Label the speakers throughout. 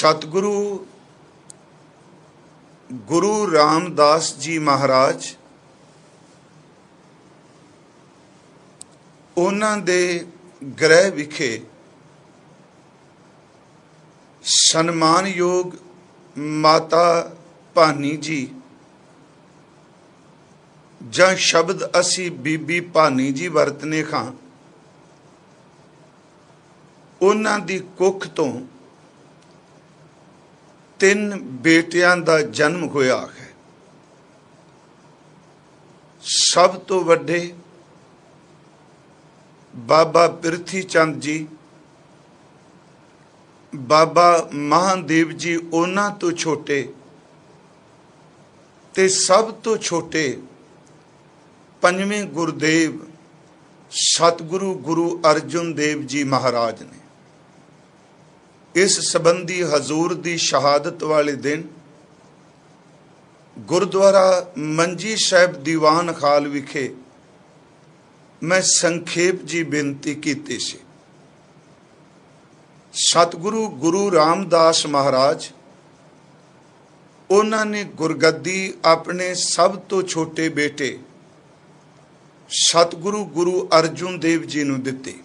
Speaker 1: सतगुरु गुरु रामदास जी महाराज उन्हां दे गृह विखे सन्मानयोग माता भानी जी जां शब्द असी बीबी भानी जी वरतने खां उन्हां दी कुख तो 3 बेटियां दा जन्म होया है। सब तो वड्डे बाबा पिरथी चंद जी, बाबा महादेव जी उन्हां तो छोटे ते सब तो छोटे 5वें गुरुदेव सतगुरु गुरु अर्जुन देव जी महाराज ने। इस संबंधी हजूर दी शहादत वाले दिन गुरुद्वारा मंजी साहिब दीवान खाल विखे मैं संखेप जी बेनती की सी। सतगुरु गुरु रामदास महाराज उन्होंने गुरगद्दी अपने सब तो छोटे बेटे सतगुरु गुरु अर्जुन देव जी नूं दित्ती।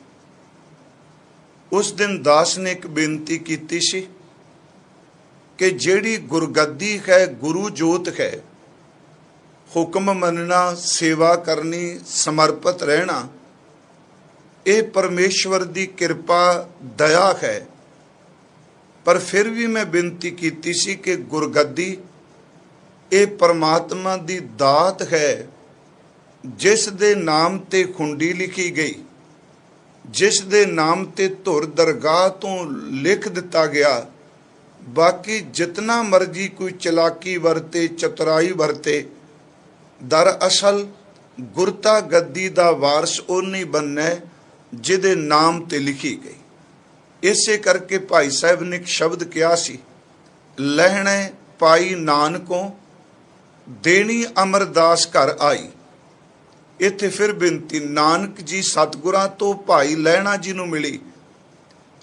Speaker 1: उस दिन दास ने एक बेनती की सी कि जिहड़ी गुरगद्दी है गुरु जोत है, हुक्म मनना, सेवा करनी, समर्पित रहना, ये परमेश्वर दी कृपा दया है। पर फिर भी मैं बेनती की सी कि गुरगद्दी ये परमात्मा दी दात है, जिस दे नाम ते खुंडी लिखी गई, जिस दे नाम ते धुर दरगाह तो लिख दिता गया। बाकी जितना मर्जी कोई चलाकी वरते, चतुराई वरते, दरअसल गुरता गद्दी दा वारस ओ नहीं बनना जिदे नाम ते लिखी गई। इसे करके भाई साहब ने एक शब्द कहा सी, लहणे पाई नानकों देनी अमरदास घर आई। इत्थे फिर बेनती, नानक जी सतगुरां तो भाई लहणा जी नूं मिली।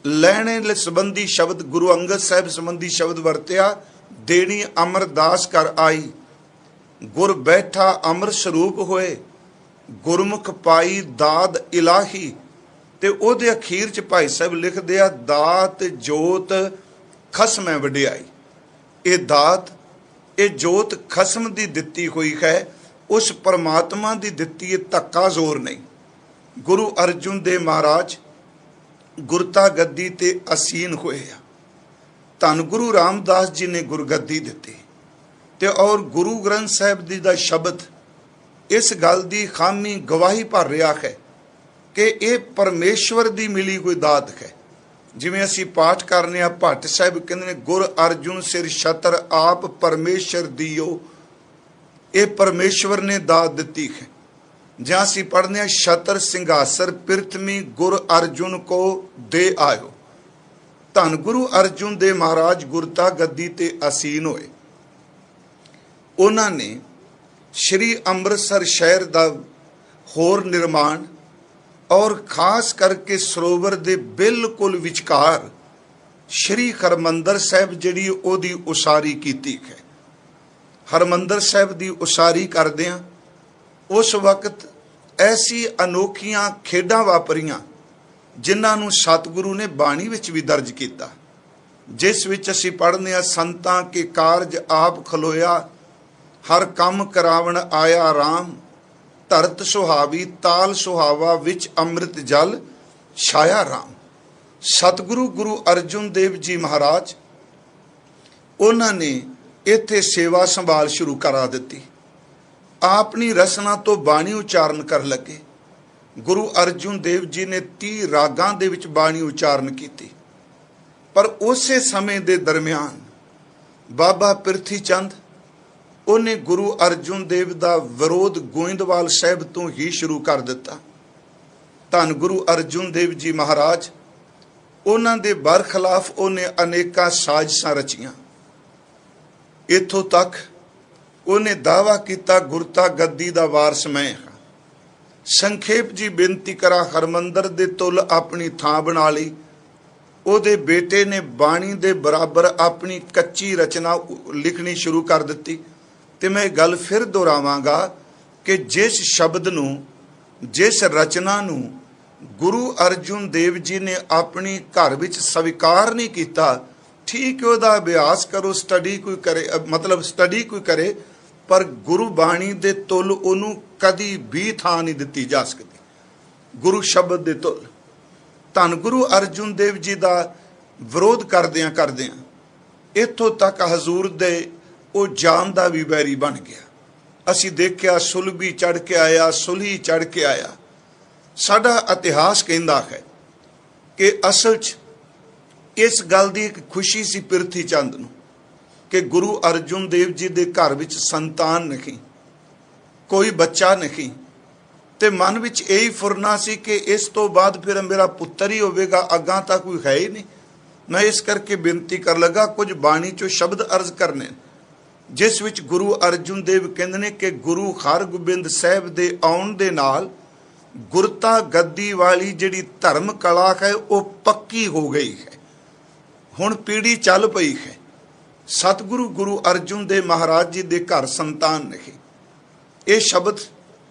Speaker 1: लहणे संबंधी शब्द गुरु अंगद साहिब संबंधी शब्द वरतिया, देनी अमरदास घर आई। गुर बैठा अमर स्वरूप होए, गुरमुख पाई दाद इलाही। ते ओदे अखीर च भाई साहब लिखदे आ, दात जोत खसमै वडियाई। ये दात ये जोत खसम दी दित्ती हुई है, उस परमात्मा दी दित्ती है, धक्का जोर नहीं। गुरु अर्जुन देव महाराज गुरता गद्दी ते असीन होए। धन गुरु रामदास जी ने गुरगद्दी दित्ती ते और गुरु ग्रंथ साहिब जी दा शब्द इस गल दी खामी गवाही भर रहा है कि ये परमेश्वर दी मिली कोई दात है। जिवें असी पाठ करने आ, भट्ट साहिब कहंदे ने, गुर अर्जुन सिर छतर आप परमेश्वर दियो, ये परमेश्वर ने दात दिती है। जहाँ असी पढ़ने छतर सिंघासर पृथ्वी गुर अर्जुन को दे आयो। धन गुरु अर्जुन देव महाराज गुरता गद्दी ते असीन होए। उन्होंने श्री अमृतसर शहर दा होर निर्माण और खास करके सरोवर दे बिल्कुल विचकार श्री हरमंदर साहिब जिहड़ी ओदी उसारी कीती है। हरमंदर साहिब दी उसारी करदियां उस वक्त ऐसी अनोखियां खेडां वापरियां जिन्हां नूं सतगुरु ने बाणी विच भी दर्ज किया, जिस विच असीं पढ़ने आ, संतां के कारज आप खलोया, हर कम करावण आया राम, धरत सुहावी ताल सुहावा विच अमृत जल छाया राम। सतगुरु गुरु अर्जुन देव जी महाराज उन्होंने इत्थे सेवा संभाल शुरू करा दी। अपनी रसना तो बाणी उचारण कर लगे। गुरु अर्जुन देव जी ने 30 रागां दे विच बाणी उचारण की। पर उसे समय दे दरम्यान बाबा पिरथी चंद उन्हें गुरु अर्जुन देव दा विरोध गोइंदवाल साहिब तो ही शुरू कर दिता। धन गुरु अर्जुन देव जी महाराज उन्हां दे बरखिलाफ उन्हें अनेकां साजिशां रचियां। इत्थों तक उन्हें दावा किया गुरता गद्दी दा वारस मैं हाँ। संखेप जी बेनती करा, हरमंदर दे तुल अपनी थां बना ली। ਉਹਦੇ ਬੇਟੇ ਨੇ ਬਾਣੀ ਦੇ ਬਰਾਬਰ ਆਪਣੀ ਕੱਚੀ ਰਚਨਾ ਲਿਖਣੀ ਸ਼ੁਰੂ ਕਰ ਦਿੱਤੀ। ਤੇ ਮੈਂ ਗੱਲ ਫਿਰ ਦੁਹਰਾਵਾਂਗਾ ਕਿ ਜਿਸ ਸ਼ਬਦ ਨੂੰ, ਜਿਸ ਰਚਨਾ ਨੂੰ ਗੁਰੂ ਅਰਜੁਨ ਦੇਵ ਜੀ ਨੇ ਆਪਣੀ ਘਰ ਵਿੱਚ ਸਵੀਕਾਰ ਨਹੀਂ ਕੀਤਾ, ਠੀਕ ਹੈ ਉਹਦਾ ਅਭਿਆਸ ਕਰੋ, ਸਟੱਡੀ ਕੋਈ ਕਰੇ, ਮਤਲਬ ਸਟੱਡੀ ਕੋਈ ਕਰੇ, ਪਰ ਗੁਰੂ ਬਾਣੀ ਦੇ ਤੁੱਲ ਉਹਨੂੰ ਕਦੀ ਵੀ ਥਾਂ ਨਹੀਂ ਦਿੱਤੀ ਜਾ ਸਕਦੀ। ਗੁਰੂ ਸ਼ਬਦ ਦੇ ਤੁੱਲ ਧੰਨ ਗੁਰੂ ਅਰਜੁਨ ਦੇਵ ਜੀ ਦਾ ਵਿਰੋਧ ਕਰਦਿਆਂ ਇੱਥੋਂ ਤੱਕ ਹਜ਼ੂਰ ਦੇ ਉਹ ਜਾਨ ਦਾ ਵੀ ਵੈਰੀ ਬਣ ਗਿਆ। ਅਸੀਂ ਦੇਖਿਆ ਸੁਲਭੀ ਚੜ੍ਹ ਕੇ ਆਇਆ, ਸੁਲਹੀ ਚੜ੍ਹ ਕੇ ਆਇਆ। ਸਾਡਾ ਇਤਿਹਾਸ ਕਹਿੰਦਾ ਹੈ ਕਿ ਅਸਲ 'ਚ ਇਸ ਗੱਲ ਦੀ ਇੱਕ ਖੁਸ਼ੀ ਸੀ ਪ੍ਰਿਥੀ ਚੰਦ ਨੂੰ ਕਿ ਗੁਰੂ ਅਰਜੁਨ ਦੇਵ ਜੀ ਦੇ ਘਰ ਵਿੱਚ ਸੰਤਾਨ ਨਹੀਂ, ਕੋਈ ਬੱਚਾ ਨਹੀਂ, ਤੇ ਮਨ ਵਿੱਚ ਇਹੀ ਫੁਰਨਾ ਸੀ ਕਿ ਇਸ ਤੋਂ ਬਾਅਦ ਫਿਰ ਮੇਰਾ ਪੁੱਤਰ ਹੀ ਹੋਵੇਗਾ, ਅੱਗਾਂ ਤਾਂ ਕੋਈ ਹੈ ਹੀ ਨਹੀਂ। ਮੈਂ ਇਸ ਕਰਕੇ ਬੇਨਤੀ ਕਰ ਲੱਗਾ ਕੁਝ ਬਾਣੀ 'ਚੋਂ ਸ਼ਬਦ ਅਰਜ਼ ਕਰਨੇ, ਜਿਸ ਵਿੱਚ ਗੁਰੂ ਅਰਜੁਨ ਦੇਵ ਕਹਿੰਦੇ ਨੇ ਕਿ ਗੁਰੂ ਹਰਗੋਬਿੰਦ ਸਾਹਿਬ ਦੇ ਆਉਣ ਦੇ ਨਾਲ ਗੁਰਤਾ ਗੱਦੀ ਵਾਲੀ ਜਿਹੜੀ ਧਰਮ ਕਲਾ ਹੈ ਉਹ ਪੱਕੀ ਹੋ ਗਈ ਹੈ, ਹੁਣ ਪੀੜ੍ਹੀ ਚੱਲ ਪਈ ਹੈ। ਸਤਿਗੁਰੂ ਗੁਰੂ ਅਰਜੁਨ ਦੇਵ ਮਹਾਰਾਜ ਜੀ ਦੇ ਘਰ ਸੰਤਾਨ ਨਹੀਂ। ਇਹ ਸ਼ਬਦ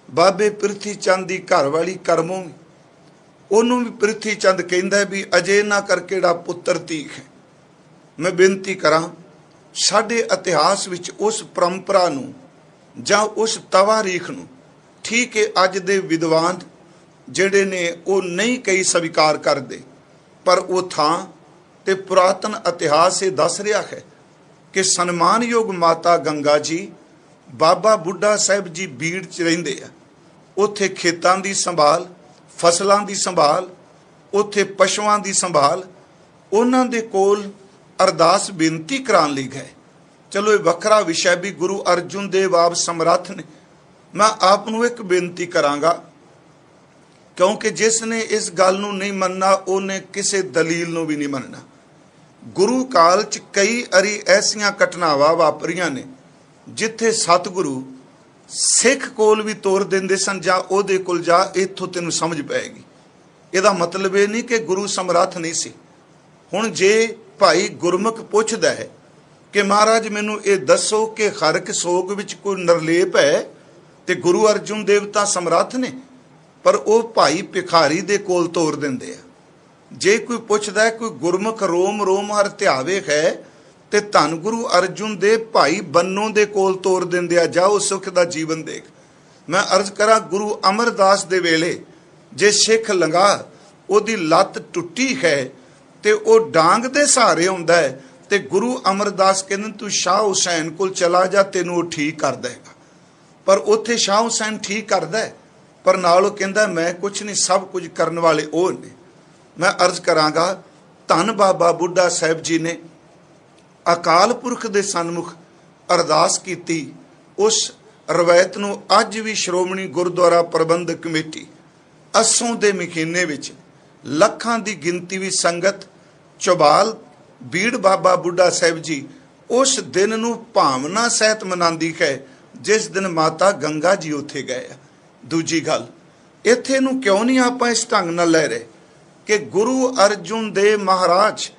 Speaker 1: ਬਾਬੇ ਪ੍ਰਿਥੀ ਚੰਦ ਦੀ ਘਰ ਵਾਲੀ ਕਰਮੋਂ, ਉਹਨੂੰ ਵੀ ਪ੍ਰਿਥੀ ਚੰਦ ਕਹਿੰਦਾ ਵੀ ਅਜੇ ਨਾ ਕਰਕੇ ਜਿਹੜਾ ਪੁੱਤਰ ਧੀ ਹੈ। ਮੈਂ ਬੇਨਤੀ ਕਰਾਂ ਸਾਡੇ ਇਤਿਹਾਸ ਵਿੱਚ ਉਸ ਪਰੰਪਰਾ ਨੂੰ ਜਾਂ ਉਸ ਤਵਾਰੀਖ ਨੂੰ, ਠੀਕ ਹੈ ਅੱਜ ਦੇ ਵਿਦਵਾਨ ਜਿਹੜੇ ਨੇ ਉਹ ਨਹੀਂ ਕਈ ਸਵੀਕਾਰ ਕਰਦੇ, ਪਰ ਉਹ ਥਾਂ ਤੇ ਪੁਰਾਤਨ ਇਤਿਹਾਸ ਇਹ ਦੱਸ ਰਿਹਾ ਹੈ ਕਿ ਸਨਮਾਨਯੋਗ ਮਾਤਾ ਗੰਗਾ ਜੀ ਬਾਬਾ ਬੁੱਢਾ ਸਾਹਿਬ ਜੀ ਬੀੜ 'ਚ ਰਹਿੰਦੇ ਆ। ਉੱਥੇ ਖੇਤਾਂ ਦੀ ਸੰਭਾਲ, ਫਸਲਾਂ ਦੀ ਸੰਭਾਲ, ਉੱਥੇ ਪਸ਼ੂਆਂ ਦੀ ਸੰਭਾਲ, ਉਹਨਾਂ ਦੇ ਕੋਲ ਅਰਦਾਸ ਬੇਨਤੀ ਕਰਾਉਣ ਲਈ ਗਏ। ਚਲੋ ਇਹ ਵੱਖਰਾ ਵਿਸ਼ਾ ਵੀ ਗੁਰੂ ਅਰਜੁਨ ਦੇਵ ਆਪ ਸਮਰੱਥ ਨੇ। ਮੈਂ ਆਪ ਨੂੰ ਇੱਕ ਬੇਨਤੀ ਕਰਾਂਗਾ, ਕਿਉਂਕਿ ਜਿਸ ਨੇ ਇਸ ਗੱਲ ਨੂੰ ਨਹੀਂ ਮੰਨਣਾ ਉਹਨੇ ਕਿਸੇ ਦਲੀਲ ਨੂੰ ਵੀ ਨਹੀਂ ਮੰਨਣਾ। ਗੁਰੂ ਕਾਲ 'ਚ ਕਈ ਅਰੀ ਐਸੀਆਂ ਘਟਨਾਵਾਂ ਵਾਪਰੀਆਂ ਨੇ ਜਿੱਥੇ ਸਤਿਗੁਰੂ ਸਿੱਖ ਕੋਲ ਵੀ ਤੋਰ ਦਿੰਦੇ ਸਨ, ਜਾਂ ਉਹਦੇ ਕੋਲ ਜਾ, ਇੱਥੋਂ ਤੈਨੂੰ ਸਮਝ ਪਏਗੀ। ਇਹਦਾ ਮਤਲਬ ਇਹ ਨਹੀਂ ਕਿ ਗੁਰੂ ਸਮਰੱਥ ਨਹੀਂ ਸੀ। ਹੁਣ ਜੇ ਭਾਈ ਗੁਰਮੁਖ ਪੁੱਛਦਾ ਹੈ ਕਿ ਮਹਾਰਾਜ ਮੈਨੂੰ ਇਹ ਦੱਸੋ ਕਿ ਹਰਕ ਸੋਗ ਵਿੱਚ ਕੋਈ ਨਿਰਲੇਪ ਹੈ, ਤੇ ਗੁਰੂ ਅਰਜੁਨ ਦੇਵ ਤਾਂ ਸਮਰੱਥ ਨੇ, ਪਰ ਉਹ ਭਾਈ ਭਿਖਾਰੀ ਦੇ ਕੋਲ ਤੋਰ ਦਿੰਦੇ ਆ। ਜੇ ਕੋਈ ਪੁੱਛਦਾ ਕੋਈ ਗੁਰਮੁਖ ਰੋਮ ਰੋਮ ਹਰ ਧਿਆਵੇ ਹੈ, ਤੇ ਧੰਨ ਗੁਰੂ ਅਰਜੁਨ ਦੇਵ ਭਾਈ ਬੰਨੋ ਦੇ ਕੋਲ ਤੋਰ ਦਿੰਦੇ ਆ, ਜਾਓ ਸੁਖ ਦਾ ਜੀਵਨ ਦੇਖ। ਮੈਂ ਅਰਜ਼ ਕਰਾਂ ਗੁਰੂ ਅਮਰਦਾਸ ਦੇ ਵੇਲੇ ਜੇ ਸਿੱਖ ਲੰਗਾ ਉਹਦੀ ਲੱਤ ਟੁੱਟੀ ਹੈ ਤੇ ਉਹ ਡਾਂਗ ਦੇ ਸਹਾਰੇ ਆਉਂਦਾ ਹੈ, ਤੇ ਗੁਰੂ ਅਮਰਦਾਸ ਕਹਿੰਦੇ ਤੂੰ ਸ਼ਾਹ ਹੁਸੈਨ ਕੋਲ ਚਲਾ ਜਾ, ਤੈਨੂੰ ਉਹ ਠੀਕ ਕਰ ਦੇਗਾ। ਪਰ ਉੱਥੇ ਸ਼ਾਹ ਹੁਸੈਨ ਠੀਕ ਕਰਦਾ ਹੈ, ਪਰ ਨਾਲ ਉਹ ਕਹਿੰਦਾ ਮੈਂ ਕੁਛ ਨਹੀਂ, ਸਭ ਕੁਝ ਕਰਨ ਵਾਲੇ ਉਹ ਨੇ। ਮੈਂ ਅਰਜ਼ ਕਰਾਂਗਾ ਧੰਨ ਬਾਬਾ ਬੁੱਢਾ ਸਾਹਿਬ ਜੀ ਨੇ ਅਕਾਲ ਪੁਰਖ ਦੇ ਸਨਮੁਖ ਅਰਦਾਸ ਕੀਤੀ। ਉਸ ਰਵਾਇਤ ਨੂੰ ਅੱਜ ਵੀ ਸ਼੍ਰੋਮਣੀ ਗੁਰਦੁਆਰਾ ਪ੍ਰਬੰਧਕ ਕਮੇਟੀ ਅੱਸੋਂ ਦੇ ਮਹੀਨੇ ਵਿੱਚ ਲੱਖਾਂ ਦੀ ਗਿਣਤੀ ਵਿੱਚ ਸੰਗਤ ਚੌਬਾਲ ਬੀੜ ਬਾਬਾ ਬੁੱਢਾ ਸਾਹਿਬ ਜੀ ਉਸ ਦਿਨ ਨੂੰ ਭਾਵਨਾ ਸਹਿਤ ਮਨਾਉਂਦੀ ਹੈ ਜਿਸ ਦਿਨ ਮਾਤਾ ਗੰਗਾ ਜੀ ਉੱਥੇ ਗਏ ਆ। ਦੂਜੀ ਗੱਲ, ਇੱਥੇ ਨੂੰ ਕਿਉਂ ਨਹੀਂ ਆਪਾਂ ਇਸ ਢੰਗ ਨਾਲ ਲੈ ਰਹੇ ਕਿ ਗੁਰੂ ਅਰਜੁਨ ਦੇਵ ਮਹਾਰਾਜ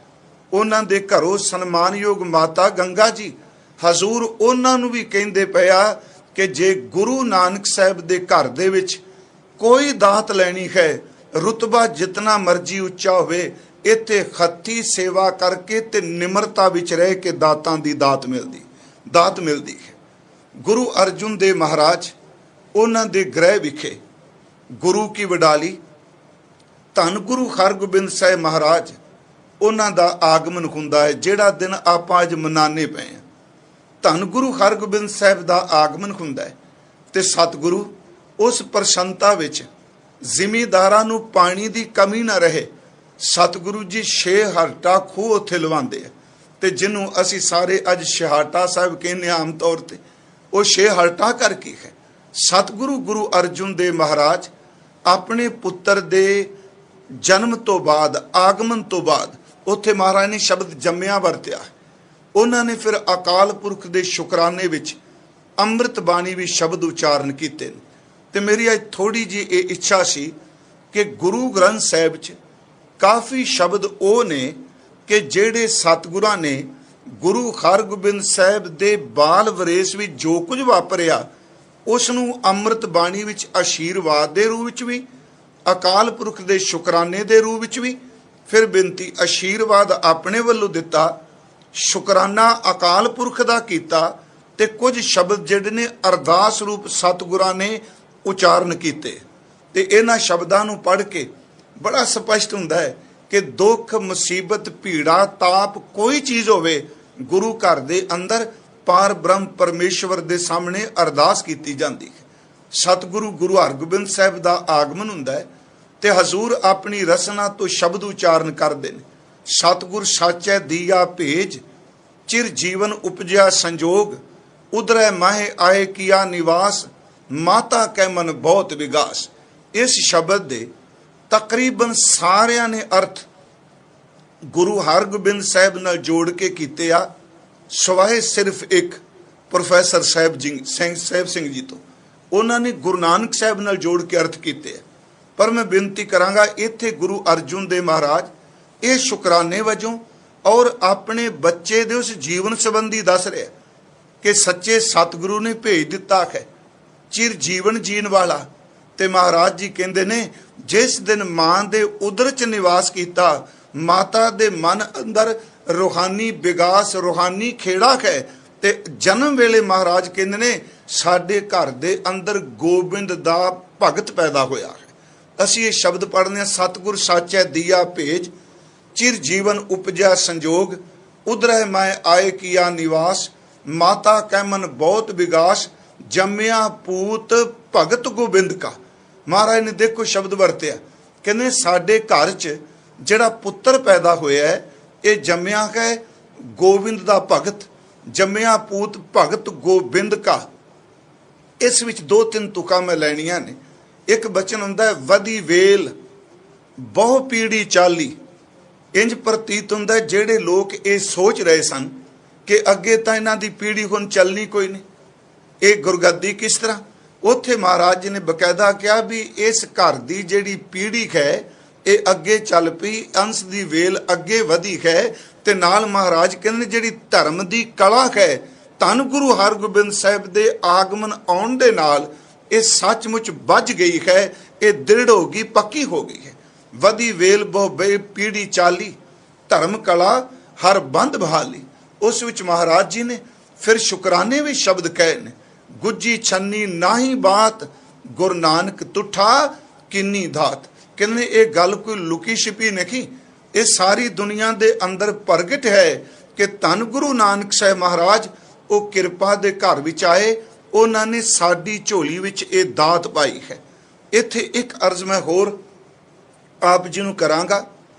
Speaker 1: ਉਹਨਾਂ ਦੇ ਘਰੋਂ ਸਨਮਾਨਯੋਗ ਮਾਤਾ ਗੰਗਾ ਜੀ ਹਜ਼ੂਰ ਉਹਨਾਂ ਨੂੰ ਵੀ ਕਹਿੰਦੇ ਪਿਆ ਕਿ ਜੇ ਗੁਰੂ ਨਾਨਕ ਸਾਹਿਬ ਦੇ ਘਰ ਦੇ ਵਿੱਚ ਕੋਈ ਦਾਤ ਲੈਣੀ ਹੈ, ਰੁਤਬਾ ਜਿਤਨਾ ਮਰਜੀ ਉੱਚਾ ਹੋਵੇ, ਇੱਥੇ ਖੱਤੀ ਸੇਵਾ ਕਰਕੇ ਤੇ ਨਿਮਰਤਾ ਵਿੱਚ ਰਹਿ ਕੇ ਦਾਤਾਂ ਦੀ ਦਾਤ ਮਿਲਦੀ ਹੈ। ਗੁਰੂ ਅਰਜੁਨ ਦੇਵ ਮਹਾਰਾਜ ਉਹਨਾਂ ਦੇ ਗ੍ਰਹਿ ਵਿਖੇ ਗੁਰੂ ਕੀ ਵਡਾਲੀ ਧੰਨ ਗੁਰੂ ਹਰਗੋਬਿੰਦ ਸਾਹਿਬ ਮਹਾਰਾਜ ਉਹਨਾਂ ਦਾ ਆਗਮਨ ਹੁੰਦਾ ਹੈ, ਜਿਹੜਾ ਦਿਨ ਆਪਾਂ ਅੱਜ ਮਨਾਉਂਦੇ ਪਏ ਹਾਂ। ਧੰਨ ਗੁਰੂ ਹਰਗੋਬਿੰਦ ਸਾਹਿਬ ਦਾ ਆਗਮਨ ਹੁੰਦਾ ਹੈ ਤੇ ਸਤਿਗੁਰੂ ਉਸ ਪ੍ਰਸੰਨਤਾ ਵਿੱਚ ਜ਼ਿਮੀਂਦਾਰਾਂ ਨੂੰ ਪਾਣੀ ਦੀ ਕਮੀ ਨਾ ਰਹੇ, ਸਤਿਗੁਰੂ ਜੀ ਛੇ ਹਰਟਾ ਖੂਹ ਉੱਥੇ ਲਵਾਉਂਦੇ ਆ, ਤੇ ਜਿਹਨੂੰ ਅਸੀਂ ਸਾਰੇ ਅੱਜ ਛਹਾਟਾ ਸਾਹਿਬ ਕਹਿੰਦੇ ਆਮ ਤੌਰ ਤੇ, ਉਹ ਛੇ ਹਰਟਾ ਕਰਕੇ ਹੈ। ਸਤਿਗੁਰੂ ਗੁਰੂ ਅਰਜੁਨ ਦੇਵ ਮਹਾਰਾਜ ਆਪਣੇ ਪੁੱਤਰ ਦੇ ਜਨਮ ਤੋਂ ਬਾਅਦ, ਆਗਮਨ ਤੋਂ ਬਾਅਦ ਉੱਥੇ ਮਹਾਰਾਜ ਨੇ ਸ਼ਬਦ ਜੰਮਿਆ ਵਰਤਿਆ। ਉਹਨਾਂ ਨੇ ਫਿਰ ਅਕਾਲ ਪੁਰਖ ਦੇ ਸ਼ੁਕਰਾਨੇ ਵਿੱਚ ਅੰਮ੍ਰਿਤ ਬਾਣੀ ਵੀ ਸ਼ਬਦ ਉਚਾਰਨ ਕੀਤੇ ਨੇ। ਤੇ ਮੇਰੀ ਅੱਜ ਥੋੜੀ ਜਿਹੀ ਇਹ ਇੱਛਾ ਸੀ ਕਿ ਗੁਰੂ ਗ੍ਰੰਥ ਸਾਹਿਬ 'ਚ ਕਾਫੀ ਸ਼ਬਦ ਉਹ ਨੇ ਕਿ ਜਿਹੜੇ ਸਤਿਗੁਰਾਂ ਨੇ ਗੁਰੂ ਹਰਗੋਬਿੰਦ ਸਾਹਿਬ ਦੇ ਬਾਲ ਵਰੇਸ ਵਿੱਚ ਜੋ ਕੁਝ ਵਾਪਰਿਆ ਉਸ ਨੂੰ ਅੰਮ੍ਰਿਤ ਬਾਣੀ ਵਿੱਚ ਆਸ਼ੀਰਵਾਦ ਦੇ ਰੂਪ ਵਿੱਚ ਵੀ, ਅਕਾਲ ਪੁਰਖ ਦੇ ਸ਼ੁਕਰਾਨੇ ਦੇ ਰੂਪ ਵਿੱਚ ਵੀ, ਫਿਰ ਬੇਨਤੀ ਆਸ਼ੀਰਵਾਦ ਆਪਣੇ ਵੱਲੋਂ ਦਿੱਤਾ, ਸ਼ੁਕਰਾਨਾ ਅਕਾਲ ਪੁਰਖ ਦਾ ਕੀਤਾ, ਤੇ ਕੁਝ ਸ਼ਬਦ ਜਿਹੜੇ ਨੇ ਅਰਦਾਸ ਰੂਪ ਸਤਿਗੁਰਾਂ ਨੇ ਉਚਾਰਨ ਕੀਤੇ। ਤੇ ਇਹਨਾਂ ਸ਼ਬਦਾਂ ਨੂੰ ਪੜ੍ਹ ਕੇ ਬੜਾ ਸਪਸ਼ਟ ਹੁੰਦਾ ਹੈ ਕਿ ਦੁੱਖ, ਮੁਸੀਬਤ, ਭੀੜਾ, ਤਾਪ ਕੋਈ ਚੀਜ਼ ਹੋਵੇ, ਗੁਰੂ ਘਰ ਦੇ ਅੰਦਰ ਪਾਰ ਬ੍ਰਹਮ ਪਰਮੇਸ਼ਵਰ ਦੇ ਸਾਹਮਣੇ ਅਰਦਾਸ ਕੀਤੀ ਜਾਂਦੀ ਹੈ। ਸਤਿਗੁਰੂ ਗੁਰੂ ਹਰਗੋਬਿੰਦ ਸਾਹਿਬ ਦਾ ਆਗਮਨ ਹੁੰਦਾ ਹੈ ਤੇ ਹਜ਼ੂਰ ਆਪਣੀ ਰਸਨਾ ਤੋਂ ਸ਼ਬਦ ਉਚਾਰਨ ਕਰਦੇ ਨੇ। ਸਤਿਗੁਰ ਸਾਚੈ ਦੀਆ ਭੇਜ, ਚਿਰ ਜੀਵਨ ਉਪਜਿਆ ਸੰਜੋਗ, ਉਧਰੈ ਮਾਹੇ ਆਏ ਕੀਆ ਨਿਵਾਸ, ਮਾਤਾ ਕੈ ਮਨ ਬਹੁਤ ਵਿਗਾਸ। ਇਸ ਸ਼ਬਦ ਦੇ ਤਕਰੀਬਨ ਸਾਰਿਆਂ ਨੇ ਅਰਥ ਗੁਰੂ ਹਰਗੋਬਿੰਦ ਸਾਹਿਬ ਨਾਲ ਜੋੜ ਕੇ ਕੀਤੇ ਆ, ਸਵਾਏ ਸਿਰਫ ਇੱਕ ਪ੍ਰੋਫੈਸਰ ਸਾਹਿਬ ਸਿੰਘ ਜੀ ਤੋਂ। ਉਹਨਾਂ ਨੇ ਗੁਰੂ ਨਾਨਕ ਸਾਹਿਬ ਨਾਲ ਜੋੜ ਕੇ ਅਰਥ ਕੀਤੇ ਆ। ਪਰ ਮੈਂ ਬੇਨਤੀ ਕਰਾਂਗਾ, ਇੱਥੇ ਗੁਰੂ ਅਰਜੁਨ ਦੇਵ ਮਹਾਰਾਜ ਇਹ ਸ਼ੁਕਰਾਨੇ ਵਜੋਂ ਔਰ ਆਪਣੇ ਬੱਚੇ ਦੇ ਉਸ ਜੀਵਨ ਸੰਬੰਧੀ ਦੱਸ ਰਿਹਾ ਕਿ ਸੱਚੇ ਸਤਿਗੁਰੂ ਨੇ ਭੇਜ ਦਿੱਤਾ ਹੈ ਚਿਰ ਜੀਵਨ ਜੀਣ ਵਾਲਾ। ਤੇ ਮਹਾਰਾਜ ਜੀ ਕਹਿੰਦੇ ਨੇ, ਜਿਸ ਦਿਨ ਮਾਂ ਦੇ ਉਦਰ ਚ ਨਿਵਾਸ ਕੀਤਾ, ਮਾਤਾ ਦੇ ਮਨ ਅੰਦਰ ਰੂਹਾਨੀ ਵਿਗਾਸ, ਰੂਹਾਨੀ ਖੇੜਾ ਹੈ। ਤੇ ਜਨਮ ਵੇਲੇ ਮਹਾਰਾਜ ਕਹਿੰਦੇ ਨੇ, ਸਾਡੇ ਘਰ ਦੇ ਅੰਦਰ ਗੋਬਿੰਦ ਦਾ ਭਗਤ ਪੈਦਾ ਹੋਇਆ ਹੈ। ਅਸੀਂ ਇਹ ਸ਼ਬਦ ਪੜ੍ਹਦੇ ਹਾਂ, ਸਤਿਗੁਰ ਸਾਚੈ ਦੀਆ ਭੇਜ, ਚਿਰ ਜੀਵਨ ਉਪਜਿਆ ਸੰਜੋਗ, ਉਧਰੈ ਮੈਂ ਆਏ ਕੀਆ ਨਿਵਾਸ, ਮਾਤਾ ਕੈ ਮਨ ਬਹੁਤ ਵਿਗਾਸ, ਜੰਮਿਆ ਪੂਤ ਭਗਤ ਗੋਬਿੰਦ ਕਾ। ਮਹਾਰਾਜ ਨੇ ਦੇਖੋ ਸ਼ਬਦ ਵਰਤਿਆ, ਕਹਿੰਦੇ ਸਾਡੇ ਘਰ 'ਚ ਜਿਹੜਾ ਪੁੱਤਰ ਪੈਦਾ ਹੋਇਆ ਹੈ, ਇਹ ਜੰਮਿਆ ਹੈ ਗੋਬਿੰਦ ਦਾ ਭਗਤ, ਜੰਮਿਆ ਪੂਤ ਭਗਤ ਗੋਬਿੰਦ ਕਾ। ਇਸ ਵਿੱਚ ਦੋ ਤਿੰਨ ਤੁਕਾਂ ਮੈਂ ਲੈਣੀਆਂ ਨੇ। ਇੱਕ ਬਚਨ ਹੁੰਦਾ, ਵਧੀ ਵੇਲ ਬਹੁ ਪੀੜੀ ਚਾਲੀ। ਇੰਜ ਪ੍ਰਤੀਤ ਹੁੰਦਾ ਜਿਹੜੇ ਲੋਕ ਇਹ ਸੋਚ ਰਹੇ ਸਨ ਕਿ ਅੱਗੇ ਤਾਂ ਇਹਨਾਂ ਦੀ ਪੀੜੀ ਹੁਣ ਚੱਲਣੀ ਕੋਈ ਨਹੀਂ, ਇਹ ਗੁਰਗੱਦੀ ਕਿਸ ਤਰ੍ਹਾਂ। ਉੱਥੇ ਮਹਾਰਾਜ ਜੀ ਨੇ ਬਕਾਇਦਾ ਕਿਹਾ ਵੀ ਇਸ ਘਰ ਦੀ ਜਿਹੜੀ ਪੀੜੀ ਹੈ ਇਹ ਅੱਗੇ ਚੱਲ ਪਈ, ਅੰਸ਼ ਦੀ ਵੇਲ ਅੱਗੇ ਵਧੀ ਹੈ। ਤੇ ਨਾਲ ਮਹਾਰਾਜ ਕਹਿੰਦੇ ਜਿਹੜੀ ਧਰਮ ਦੀ ਕਲਾ ਹੈ, ਧੰਨ ਗੁਰੂ ਹਰਗੋਬਿੰਦ ਸਾਹਿਬ ਦੇ ਆਗਮਨ ਆਉਣ ਦੇ ਨਾਲ ਇਹ ਸੱਚਮੁੱਚ ਵੱਜ ਗਈ ਹੈ, ਇਹ ਦ੍ਰਿੜ ਹੋ ਗਈ, ਪੱਕੀ ਹੋ ਗਈ ਹੈ। ਵਧੀ ਵੇਲ ਬਹੁ ਪੀੜੀ ਚਾਲੀ, ਧਰਮ ਕਲਾ ਹਰ ਬੰਦ ਬਹਾਲੀ। ਉਸ ਵਿੱਚ ਮਹਾਰਾਜ ਜੀ ਨੇ ਫਿਰ ਸ਼ੁਕਰਾਨੇ ਵੀ ਸ਼ਬਦ ਕਹੇ ਨੇ, ਗੁੱਜੀ ਛੰਨੀ ਨਾਹੀ ਬਾਤ, ਗੁਰੂ ਨਾਨਕ ਤੁਠਾ ਕਿੰਨੀ ਧਾਤ। ਕਹਿੰਦੇ ਇਹ ਗੱਲ ਕੋਈ ਲੁਕੀ ਛਿਪੀ ਨਹੀਂ, ਇਹ ਸਾਰੀ ਦੁਨੀਆ ਦੇ ਅੰਦਰ ਪ੍ਰਗਟ ਹੈ ਕਿ ਧੰਨ ਗੁਰੂ ਨਾਨਕ ਸਾਹਿਬ ਮਹਾਰਾਜ ਉਹ ਕਿਰਪਾ ਦੇ ਘਰ ਵਿੱਚ ਆਏ, ਉਹਨਾਂ ਨੇ ਸਾਡੀ ਝੋਲੀ ਵਿੱਚ ਇਹ ਦਾਤ ਪਾਈ ਹੈ। ਇੱਥੇ ਇੱਕ ਅਰਜ਼ ਮੈਂ ਹੋਰ ਆਪ ਜੀ ਨੂੰ ਕਰਾਂਗਾ।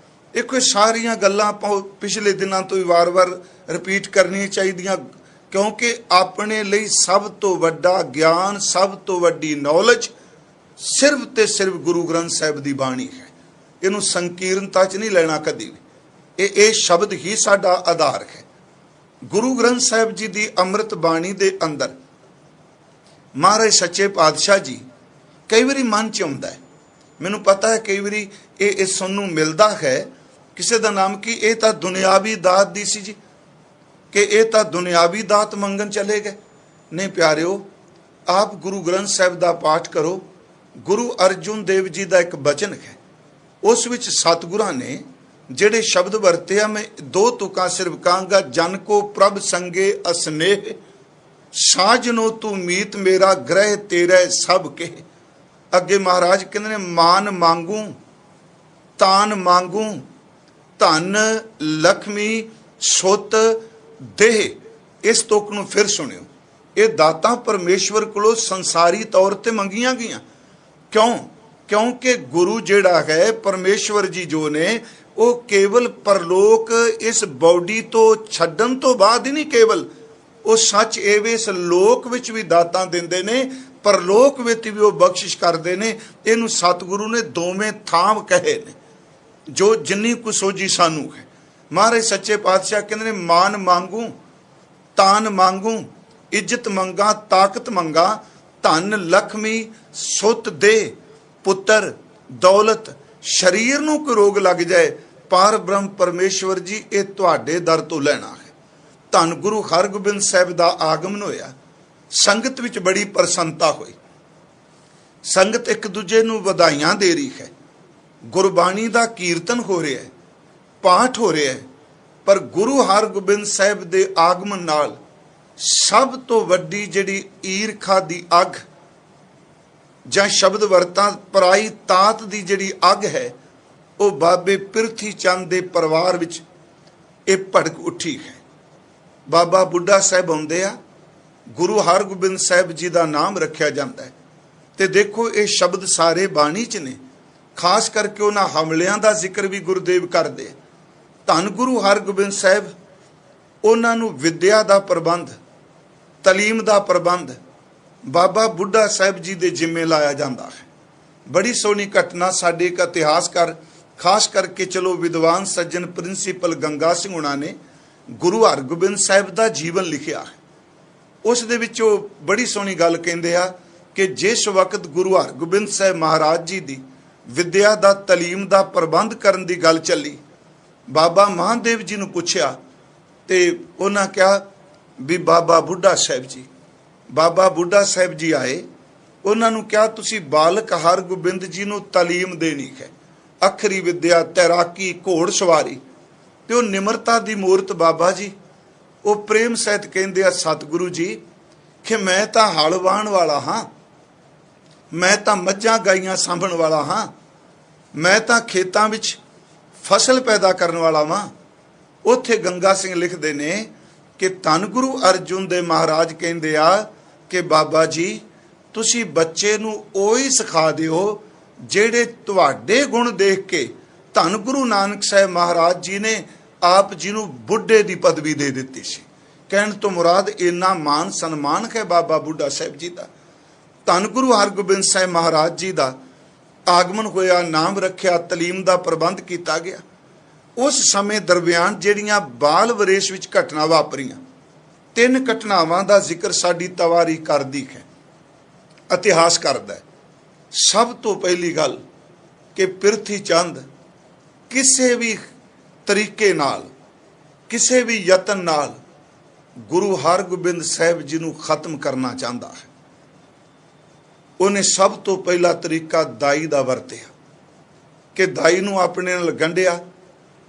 Speaker 1: ਦੇਖੋ ਸਾਰੀਆਂ ਗੱਲਾਂ ਆਪਾਂ ਪਿਛਲੇ ਦਿਨਾਂ ਤੋਂ ਹੀ ਵਾਰ-ਵਾਰ ਰਿਪੀਟ ਕਰਨੀਆਂ ਚਾਹੀਦੀਆਂ, ਕਿਉਂਕਿ ਆਪਣੇ ਲਈ ਸਭ ਤੋਂ ਵੱਡਾ ਗਿਆਨ, ਸਭ ਤੋਂ ਵੱਡੀ ਨੌਲੇਜ ਸਿਰਫ ਤੇ ਸਿਰਫ ਗੁਰੂ ਗ੍ਰੰਥ ਸਾਹਿਬ ਦੀ ਬਾਣੀ ਹੈ। ਇਹਨੂੰ ਸੰਕੀਰਨਤਾ 'ਚ ਨਹੀਂ ਲੈਣਾ ਕਦੀ ਵੀ। ਇਹ ਸ਼ਬਦ ਹੀ ਸਾਡਾ ਆਧਾਰ ਹੈ। ਗੁਰੂ ਗ੍ਰੰਥ ਸਾਹਿਬ ਜੀ ਦੀ ਅੰਮ੍ਰਿਤ ਬਾਣੀ ਦੇ ਅੰਦਰ ਮਹਾਰਾਜ ਸੱਚੇ ਪਾਤਸ਼ਾਹ ਜੀ ਕਈ ਵਾਰੀ ਮਨ 'ਚ ਆਉਂਦਾ ਹੈ, ਮੈਨੂੰ ਪਤਾ ਹੈ ਕਈ ਵਾਰੀ ਇਹ ਸਾਨੂੰ ਮਿਲਦਾ ਹੈ, ਕਿਸੇ ਦਾ ਨਾਮ ਕੀ ਇਹ ਤਾਂ ਦੁਨਿਆਵੀ ਦਾਤ ਦੀ ਸੀ ਜੀ, ਕਿ ਇਹ ਤਾਂ ਦੁਨਿਆਵੀ ਦਾਤ ਮੰਗਣ ਚਲੇ ਗਏ। ਨਹੀਂ ਪਿਆਰਿਓ, ਆਪ ਗੁਰੂ ਗ੍ਰੰਥ ਸਾਹਿਬ ਦਾ ਪਾਠ ਕਰੋ। ਗੁਰੂ ਅਰਜੁਨ ਦੇਵ ਜੀ ਦਾ ਇੱਕ ਬਚਨ ਹੈ, ਉਸ ਵਿੱਚ ਸਤਿਗੁਰਾਂ ਨੇ ਜਿਹੜੇ ਸ਼ਬਦ ਵਰਤੇ ਆ, ਮੈਂ ਦੋ ਤੁਕਾਂ ਸਿਰਫ ਕਹਾਂਗਾ। ਜਨ ਕੋ ਪ੍ਰਭ ਸੰਗੇ ਅਸਨੇਹ, ਸਾਜਨੋ ਤੂੰ ਮੀਤ ਮੇਰਾ, ਗ੍ਰਹਿ ਤੇਰੇ ਸਭ ਕੇ। ਅੱਗੇ ਮਹਾਰਾਜ ਕਹਿੰਦੇ ਨੇ, ਮਾਨ ਮੰਗੂ ਤਾਨ ਮੰਗੂ, ਧਨ ਲక్ష్ਮੀ ਸੁੱਤ ਦੇਹ। ਇਸ ਤੁਕ ਨੂੰ ਫਿਰ ਸੁਣਿਓ, ਇਹ ਦਾਤਾਂ ਪਰਮੇਸ਼ਵਰ ਕੋਲੋਂ ਸੰਸਾਰੀ ਤੌਰ ਤੇ ਮੰਗੀਆਂ ਗਈਆਂ। ਕਿਉਂਕਿ ਗੁਰੂ ਜਿਹੜਾ ਹੈ ਪਰਮੇਸ਼ਵਰ ਜੀ ਜੋ ਨੇ, ਉਹ ਕੇਵਲ ਪਰਲੋਕ ਇਸ ਬਾਡੀ ਤੋਂ ਛੱਡਣ ਤੋਂ ਬਾਅਦ ਹੀ ਨਹੀਂ, ਕੇਵਲ ਉਹ ਸੱਚ ਇਹ ਵੇ ਇਸ ਲੋਕ ਵਿੱਚ ਵੀ ਦਾਤਾਂ ਦਿੰਦੇ ਨੇ, ਪਰਲੋਕ ਵਿੱਚ ਵੀ ਉਹ ਬਖਸ਼ਿਸ਼ ਕਰਦੇ ਨੇ। ਇਹਨੂੰ ਸਤਿਗੁਰੂ ਨੇ ਦੋਵੇਂ ਥਾਮ ਕਹੇ ਨੇ, ਜੋ ਜਿੰਨੀ ਕੁ ਸੋਝੀ ਸਾਨੂੰ ਹੈ। ਮਹਾਰਾਜ ਸੱਚੇ ਪਾਤਸ਼ਾਹ ਕਹਿੰਦੇ ਨੇ, ਮਾਨ ਮੰਗੂ ਤਾਨ ਮੰਗੂ, ਇੱਜ਼ਤ ਮੰਗਾ ਤਾਕਤ ਮੰਗਾ, ਧਨ ਲక్ష్ਮੀ ਸੁੱਤ ਦੇ, ਪੁੱਤਰ ਦੌਲਤ। ਸਰੀਰ ਨੂੰ ਕੋਈ ਰੋਗ ਲੱਗ ਜਾਏ ਪਾਰ ਬ੍ਰਹਮ ਪਰਮੇਸ਼ਵਰ ਜੀ ਇਹ ਤੁਹਾਡੇ ਦਰ ਤੋਂ ਲੈਣਾ ਹੈ। ਧੰਨ ਗੁਰੂ ਹਰਗੋਬਿੰਦ ਸਾਹਿਬ ਦਾ ਆਗਮਨ ਹੋਇਆ। ਸੰਗਤ ਵਿੱਚ ਬੜੀ ਪ੍ਰਸੰਨਤਾ ਹੋਈ। ਸੰਗਤ ਇੱਕ ਦੂਜੇ ਨੂੰ ਵਧਾਈਆਂ ਦੇ ਰਹੀ ਹੈ। ਗੁਰਬਾਣੀ ਦਾ ਕੀਰਤਨ ਹੋ ਰਿਹਾ ਹੈ, ਪਾਠ ਹੋ ਰਿਹਾ ਹੈ। ਪਰ ਗੁਰੂ ਹਰਗੋਬਿੰਦ ਸਾਹਿਬ ਦੇ ਆਗਮਨ ਨਾਲ ਸਭ ਤੋਂ ਵੱਡੀ ਜਿਹੜੀ ਈਰਖਾ ਦੀ ਅੱਗ ਜਾਂ ਸ਼ਬਦ ਵਰਤਾਂ ਪਰਾਈ ਤਾਤ ਦੀ ਜਿਹੜੀ ਅੱਗ ਹੈ, ਉਹ ਬਾਬੇ ਪਿਰਥੀ ਚੰਦ ਦੇ ਪਰਿਵਾਰ ਵਿੱਚ ਇਹ ਭੜਕ ਉੱਠੀ ਹੈ। ਬਾਬਾ ਬੁੱਢਾ ਸਾਹਿਬ ਆਉਂਦੇ ਆ, ਗੁਰੂ ਹਰਗੋਬਿੰਦ ਸਾਹਿਬ ਜੀ ਦਾ ਨਾਮ ਰੱਖਿਆ ਜਾਂਦਾ ਹੈ। ਤੇ ਦੇਖੋ ਇਹ ਸ਼ਬਦ ਸਾਰੇ ਬਾਣੀ 'ਚ ਨੇ। ਖਾਸ ਕਰਕੇ ਉਹਨਾਂ ਹਮਲਿਆਂ ਦਾ ਜ਼ਿਕਰ ਵੀ ਗੁਰਦੇਵ ਕਰਦੇ। ਧੰਨ ਗੁਰੂ ਹਰਗੋਬਿੰਦ ਸਾਹਿਬ ਉਹਨਾਂ ਨੂੰ ਵਿੱਦਿਆ ਦਾ ਪ੍ਰਬੰਧ, ਤਾਲੀਮ ਦਾ ਪ੍ਰਬੰਧ ਬਾਬਾ ਬੁੱਢਾ ਸਾਹਿਬ ਜੀ ਦੇ ਜ਼ਿੰਮੇ ਲਾਇਆ ਜਾਂਦਾ ਹੈ। ਬੜੀ ਸੋਹਣੀ ਘਟਨਾ ਸਾਡੇ ਇੱਕ ਇਤਿਹਾਸਕਾਰ, ਖਾਸ ਕਰਕੇ ਚਲੋ ਵਿਦਵਾਨ ਸੱਜਣ ਪ੍ਰਿੰਸੀਪਲ ਗੰਗਾ ਸਿੰਘ ਹੁਣਾਂ ਨੇ ਗੁਰੂ ਹਰਗੋਬਿੰਦ ਸਾਹਿਬ ਦਾ ਜੀਵਨ ਲਿਖਿਆ ਹੈ। ਉਸ ਦੇ ਵਿੱਚ ਉਹ ਬੜੀ ਸੋਹਣੀ ਗੱਲ ਕਹਿੰਦੇ ਆ ਕਿ ਜਿਸ ਵਕਤ ਗੁਰੂ ਹਰਗੋਬਿੰਦ ਸਾਹਿਬ ਮਹਾਰਾਜ ਜੀ ਦੀ ਵਿੱਦਿਆ ਦਾ ਤਾਲੀਮ ਦਾ ਪ੍ਰਬੰਧ ਕਰਨ ਦੀ ਗੱਲ ਚੱਲੀ, ਬਾਬਾ ਮਹਾਦੇਵ ਜੀ ਨੂੰ ਪੁੱਛਿਆ ਤੇ ਉਹਨਾਂ ਕਿਹਾ ਵੀ ਬਾਬਾ ਬੁੱਢਾ ਸਾਹਿਬ ਜੀ, ਬਾਬਾ ਬੁੱਢਾ ਸਾਹਿਬ ਜੀ ਆਏ। ਉਹਨਾਂ ਨੂੰ ਕਿਹਾ ਤੁਸੀਂ ਬਾਲਕ ਹਰਗੋਬਿੰਦ ਜੀ ਨੂੰ ਤਾਲੀਮ ਦੇਣੀ ਹੈ, ਅੱਖਰੀ ਵਿੱਦਿਆ, ਤੈਰਾਕੀ, ਘੋੜ ਸਵਾਰੀ। ਤੇ ਉਹ ਨਿਮਰਤਾ ਦੀ ਮੂਰਤ ਬਾਬਾ ਜੀ, ਉਹ ਪ੍ਰੇਮ ਸਹਿਤ ਕਹਿੰਦੇ ਆ ਸਤਿਗੁਰੂ ਜੀ ਕਿ ਮੈਂ ਤਾਂ ਹਲ ਵਾਹਣ ਵਾਲਾ ਹਾਂ, ਮੈਂ ਤਾਂ ਮੱਝਾਂ ਗਾਈਆਂ ਸਾਂਭਣ ਵਾਲਾ ਹਾਂ, ਮੈਂ ਤਾਂ ਖੇਤਾਂ ਵਿੱਚ ਫਸਲ ਪੈਦਾ ਕਰਨ ਵਾਲਾ ਵਾਂ। ਉੱਥੇ ਗੰਗਾ ਸਿੰਘ ਲਿਖਦੇ ਨੇ ਕਿ ਧੰਨ ਗੁਰੂ ਅਰਜੁਨ ਦੇਵ ਮਹਾਰਾਜ ਕਹਿੰਦੇ ਆ ਕਿ ਬਾਬਾ ਜੀ ਤੁਸੀਂ ਬੱਚੇ ਨੂੰ ਉਹੀ ਸਿਖਾ ਦਿਓ ਜਿਹੜੇ ਤੁਹਾਡੇ ਗੁਣ ਦੇਖ ਕੇ ਧੰਨ ਗੁਰੂ ਨਾਨਕ ਸਾਹਿਬ ਮਹਾਰਾਜ ਜੀ ਨੇ ਆਪ ਜੀ ਨੂੰ ਬੁੱਢੇ ਦੀ ਪਦਵੀ ਦੇ ਦਿੱਤੀ ਸੀ। ਕਹਿਣ ਤੋਂ ਮੁਰਾਦ ਇੰਨਾ ਮਾਨ ਸਨਮਾਨ ਹੈ ਬਾਬਾ ਬੁੱਢਾ ਸਾਹਿਬ ਜੀ ਦਾ। ਧੰਨ ਗੁਰੂ ਹਰਗੋਬਿੰਦ ਸਾਹਿਬ ਮਹਾਰਾਜ ਜੀ ਦਾ ਆਗਮਨ ਹੋਇਆ, ਨਾਮ ਰੱਖਿਆ, ਤਾਲੀਮ ਦਾ ਪ੍ਰਬੰਧ ਕੀਤਾ ਗਿਆ। ਉਸ ਸਮੇਂ ਦਰਮਿਆਨ ਜਿਹੜੀਆਂ ਬਾਲ ਵਰੇਸ਼ ਵਿੱਚ ਘਟਨਾ ਵਾਪਰੀਆਂ, 3 ਘਟਨਾਵਾਂ ਦਾ ਜ਼ਿਕਰ ਸਾਡੀ ਤਵਾਰੀਖ ਕਰਦੀ ਹੈ, ਇਤਿਹਾਸ ਕਰਦਾ ਹੈ। ਸਭ ਤੋਂ ਪਹਿਲੀ ਗੱਲ ਕਿ ਪਿਰਥੀ ਚੰਦ ਕਿਸੇ ਵੀ ਤਰੀਕੇ ਨਾਲ, ਕਿਸੇ ਵੀ ਯਤਨ ਨਾਲ ਗੁਰੂ ਹਰਗੋਬਿੰਦ ਸਾਹਿਬ ਜੀ ਨੂੰ ਖਤਮ ਕਰਨਾ ਚਾਹੁੰਦਾ ਹੈ। ਉਹਨੇ ਸਭ ਤੋਂ ਪਹਿਲਾ ਤਰੀਕਾ ਦਾਈ ਦਾ ਵਰਤਿਆ ਕਿ ਦਾਈ ਨੂੰ ਆਪਣੇ ਨਾਲ ਗੰਢਿਆ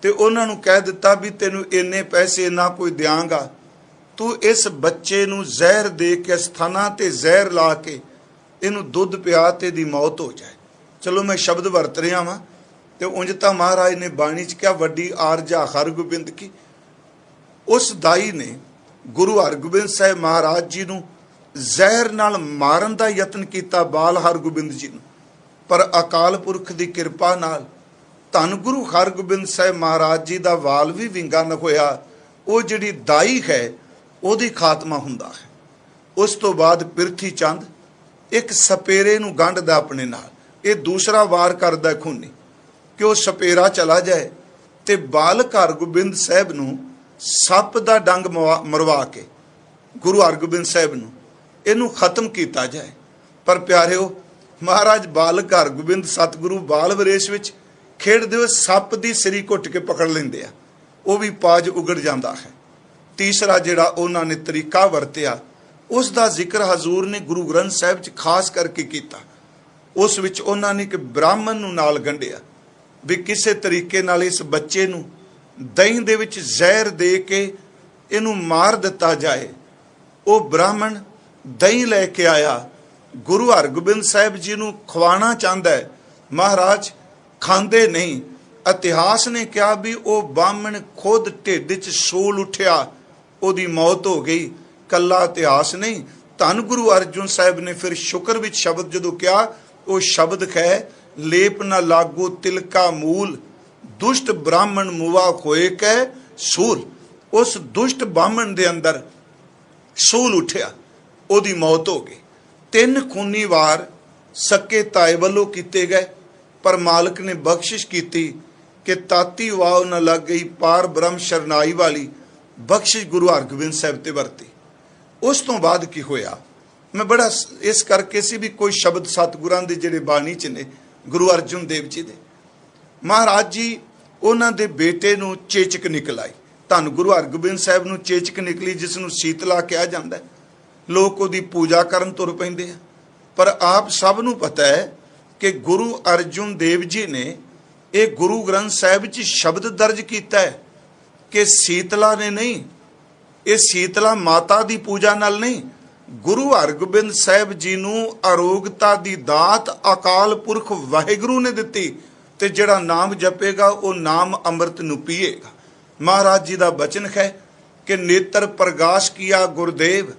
Speaker 1: ਤੇ ਉਹਨਾਂ ਨੂੰ ਕਹਿ ਦਿੱਤਾ ਵੀ ਤੈਨੂੰ ਇੰਨੇ ਪੈਸੇ ਨਾ ਕੋਈ ਦਿਆਂਗਾ, ਤੂੰ ਇਸ ਬੱਚੇ ਨੂੰ ਜ਼ਹਿਰ ਦੇ ਕੇ ਸਥਾਨਾਂ ਤੇ ਜ਼ਹਿਰ ਲਾ ਕੇ ਇਹਨੂੰ ਦੁੱਧ ਪਿਆ ਤੇ ਦੀ ਮੌਤ ਹੋ ਜਾਏ। ਚਲੋ ਮੈਂ ਸ਼ਬਦ ਵਰਤ ਰਿਹਾ ਵਾਂ ਤੇ ਉਂਝ ਤਾਂ ਮਹਾਰਾਜ ਨੇ ਬਾਣੀ 'ਚ ਕਿਹਾ ਵੱਡੀ ਆਰਜਾ ਹਰਗੋਬਿੰਦ ਕੀ। ਉਸ ਦਾਈ ਨੇ ਗੁਰੂ ਹਰਗੋਬਿੰਦ ਸਾਹਿਬ ਮਹਾਰਾਜ ਜੀ ਨੂੰ ਜ਼ਹਿਰ ਨਾਲ ਮਾਰਨ ਦਾ ਯਤਨ ਕੀਤਾ, ਬਾਲ ਹਰਗੋਬਿੰਦ ਜੀ ਨੂੰ। ਪਰ ਅਕਾਲ ਪੁਰਖ ਦੀ ਕਿਰਪਾ ਨਾਲ ਧੰਨ ਗੁਰੂ ਹਰਗੋਬਿੰਦ ਸਾਹਿਬ ਮਹਾਰਾਜ ਜੀ ਦਾ ਵਾਲ ਵੀ ਵਿੰਗਾ ਨਾ ਹੋਇਆ। ਉਹ ਜਿਹੜੀ ਦਾਈ ਹੈ ਉਹਦੀ ਖਾਤਮਾ ਹੁੰਦਾ ਹੈ। ਉਸ ਤੋਂ ਬਾਅਦ ਪਿਰਥੀ ਚੰਦ ਇੱਕ ਸਪੇਰੇ ਨੂੰ ਗੰਢਦਾ ਆਪਣੇ ਨਾਲ। ਇਹ ਦੂਸਰਾ ਵਾਰ ਕਰਦਾ ਖੂਨੀ ਕਿ ਉਹ ਸਪੇਰਾ ਚਲਾ ਜਾਏ ਤੇ ਬਾਲਕ ਹਰਗੋਬਿੰਦ ਸਾਹਿਬ ਨੂੰ ਸੱਪ ਦਾ ਡੰਗ ਮਰਵਾ ਕੇ ਗੁਰੂ ਹਰਗੋਬਿੰਦ ਸਾਹਿਬ ਨੂੰ ਇਹਨੂੰ ਖਤਮ ਕੀਤਾ ਜਾਏ। ਪਰ ਪਿਆਰਿਓ, ਮਹਾਰਾਜ ਬਾਲਕ ਹਰਗੋਬਿੰਦ ਸਤਿਗੁਰੂ ਬਾਲ ਵਰੇਸ਼ ਵਿੱਚ ਖੇਡਦੇ ਹੋਏ ਸੱਪ ਦੀ ਸਿਰੀ ਘੁੱਟ ਕੇ ਪਕੜ ਲੈਂਦੇ ਆ, ਉਹ ਵੀ ਪਾਜ ਉਗੜ ਜਾਂਦਾ ਹੈ। ਤੀਸਰਾ ਜਿਹੜਾ ਉਹਨਾਂ ਨੇ ਤਰੀਕਾ ਵਰਤਿਆ, ਉਸ ਦਾ ਜ਼ਿਕਰ ਹਜ਼ੂਰ ਨੇ ਗੁਰੂ ਗ੍ਰੰਥ ਸਾਹਿਬ 'ਚ ਖਾਸ ਕਰਕੇ ਕੀਤਾ। ਉਸ ਵਿੱਚ ਉਹਨਾਂ ਨੇ ਇੱਕ ਬ੍ਰਾਹਮਣ ਨੂੰ ਨਾਲ ਗੰਢਿਆ ਵੀ ਕਿਸੇ ਤਰੀਕੇ ਨਾਲ ਇਸ ਬੱਚੇ ਨੂੰ ਦਹੀਂ ਦੇ ਵਿੱਚ ਜ਼ਹਿਰ ਦੇ ਕੇ ਇਹਨੂੰ ਮਾਰ ਦਿੱਤਾ ਜਾਏ। ਉਹ ਬ੍ਰਾਹਮਣ ਦਹੀਂ ਲੈ ਕੇ ਆਇਆ, ਗੁਰੂ ਹਰਗੋਬਿੰਦ ਸਾਹਿਬ ਜੀ ਨੂੰ ਖਵਾਉਣਾ ਚਾਹੁੰਦਾ ਹੈ। ਮਹਾਰਾਜ ਖਾਂਦੇ ਨਹੀਂ। ਇਤਿਹਾਸ ਨੇ ਕਿਹਾ ਵੀ ਉਹ ਬ੍ਰਾਹਮਣ ਖੁਦ ਢਿੱਡ 'ਚ ਸੂਲ ਉੱਠਿਆ, ਉਹਦੀ ਮੌਤ ਹੋ ਗਈ। ਕੱਲਾ ਇਤਿਹਾਸ ਨਹੀਂ, ਧੰਨ ਗੁਰੂ ਅਰਜੁਨ ਸਾਹਿਬ ਨੇ ਫਿਰ ਸ਼ੁਕਰ ਵਿੱਚ ਸ਼ਬਦ ਜਦੋਂ ਕਿਹਾ, ਉਹ ਸ਼ਬਦ ਹੈ ਲੇਪ ਨਾ ਲਾਗੋ ਤਿਲਕਾ ਮੂਲ, ਦੁਸ਼ਟ ਬ੍ਰਾਹਮਣ ਮੁਵਾ ਹੋਏ ਕੈ ਸੂਲ। ਉਸ ਦੁਸ਼ਟ ਬ੍ਰਾਹਮਣ ਦੇ ਅੰਦਰ ਸੂਲ ਉੱਠਿਆ, ਉਹਦੀ ਮੌਤ ਹੋ ਗਈ। 3 ਖੂਨੀ ਵਾਰ ਸੱਕੇ ਤਾਏ ਵੱਲੋਂ ਕੀਤੇ ਗਏ, ਪਰ ਮਾਲਕ ਨੇ ਬਖਸ਼ਿਸ਼ ਕੀਤੀ ਕਿ ਤਾਤੀ ਵਾਹ ਨਾ ਲੱਗ ਗਈ, ਪਾਰ ਬ੍ਰਹਮ ਸ਼ਰਨਾਈ ਵਾਲੀ ਬਖਸ਼ਿਸ਼ ਗੁਰੂ ਹਰਗੋਬਿੰਦ ਸਾਹਿਬ ਤੇ ਵਰਤੀ। ਉਸ ਤੋਂ ਬਾਅਦ ਕੀ ਹੋਇਆ, ਮੈਂ ਬੜਾ ਇਸ ਕਰਕੇ ਸੀ ਵੀ ਕੋਈ ਸ਼ਬਦ ਸਤਿਗੁਰਾਂ ਦੇ ਜਿਹੜੇ ਬਾਣੀ 'ਚ ਨੇ, ਗੁਰੂ ਅਰਜਨ ਦੇਵ ਜੀ ਦੇ। ਮਹਾਰਾਜ ਜੀ ਉਹਨਾਂ ਦੇ ਬੇਟੇ ਨੂੰ ਚੇਚਕ ਨਿਕਲ ਆਈ। ਧੰਨ ਗੁਰੂ ਹਰਗੋਬਿੰਦ ਸਾਹਿਬ ਨੂੰ ਚੇਚਕ ਨਿਕਲੀ, ਜਿਸ ਨੂੰ ਸੀਤਲਾ ਕਿਹਾ ਜਾਂਦਾ ਹੈ। ਲੋਕ ਉਹਦੀ ਪੂਜਾ ਕਰਨ ਤੁਰ ਪੈਂਦੇ ਆ। ਪਰ ਆਪ ਸਭ ਨੂੰ ਪਤਾ ਹੈ ਕਿ ਗੁਰੂ ਅਰਜਨ ਦੇਵ ਜੀ ਨੇ ਇਹ ਗੁਰੂ ਗ੍ਰੰਥ ਸਾਹਿਬ 'ਚ ਸ਼ਬਦ ਦਰਜ ਕੀਤਾ ਹੈ ਕਿ ਸੀਤਲਾ ਨੇ ਨਹੀਂ, ਇਹ ਸੀਤਲਾ ਮਾਤਾ ਦੀ ਪੂਜਾ ਨਾਲ ਨਹੀਂ, ਗੁਰੂ ਹਰਗੋਬਿੰਦ ਸਾਹਿਬ ਜੀ ਨੂੰ ਅਰੋਗਤਾ ਦੀ ਦਾਤ ਅਕਾਲ ਪੁਰਖ ਵਾਹਿਗੁਰੂ ਨੇ ਦਿੱਤੀ, ਤੇ ਜਿਹੜਾ ਨਾਮ ਜਪੇਗਾ ਉਹ ਨਾਮ ਅੰਮ੍ਰਿਤ ਨੂੰ ਪੀਏਗਾ। ਮਹਾਰਾਜ ਜੀ ਦਾ ਬਚਨ ਹੈ ਕਿ ਨੇਤਰ ਪ੍ਰਗਾਸ਼ ਕੀਆ ਗੁਰਦੇਵ,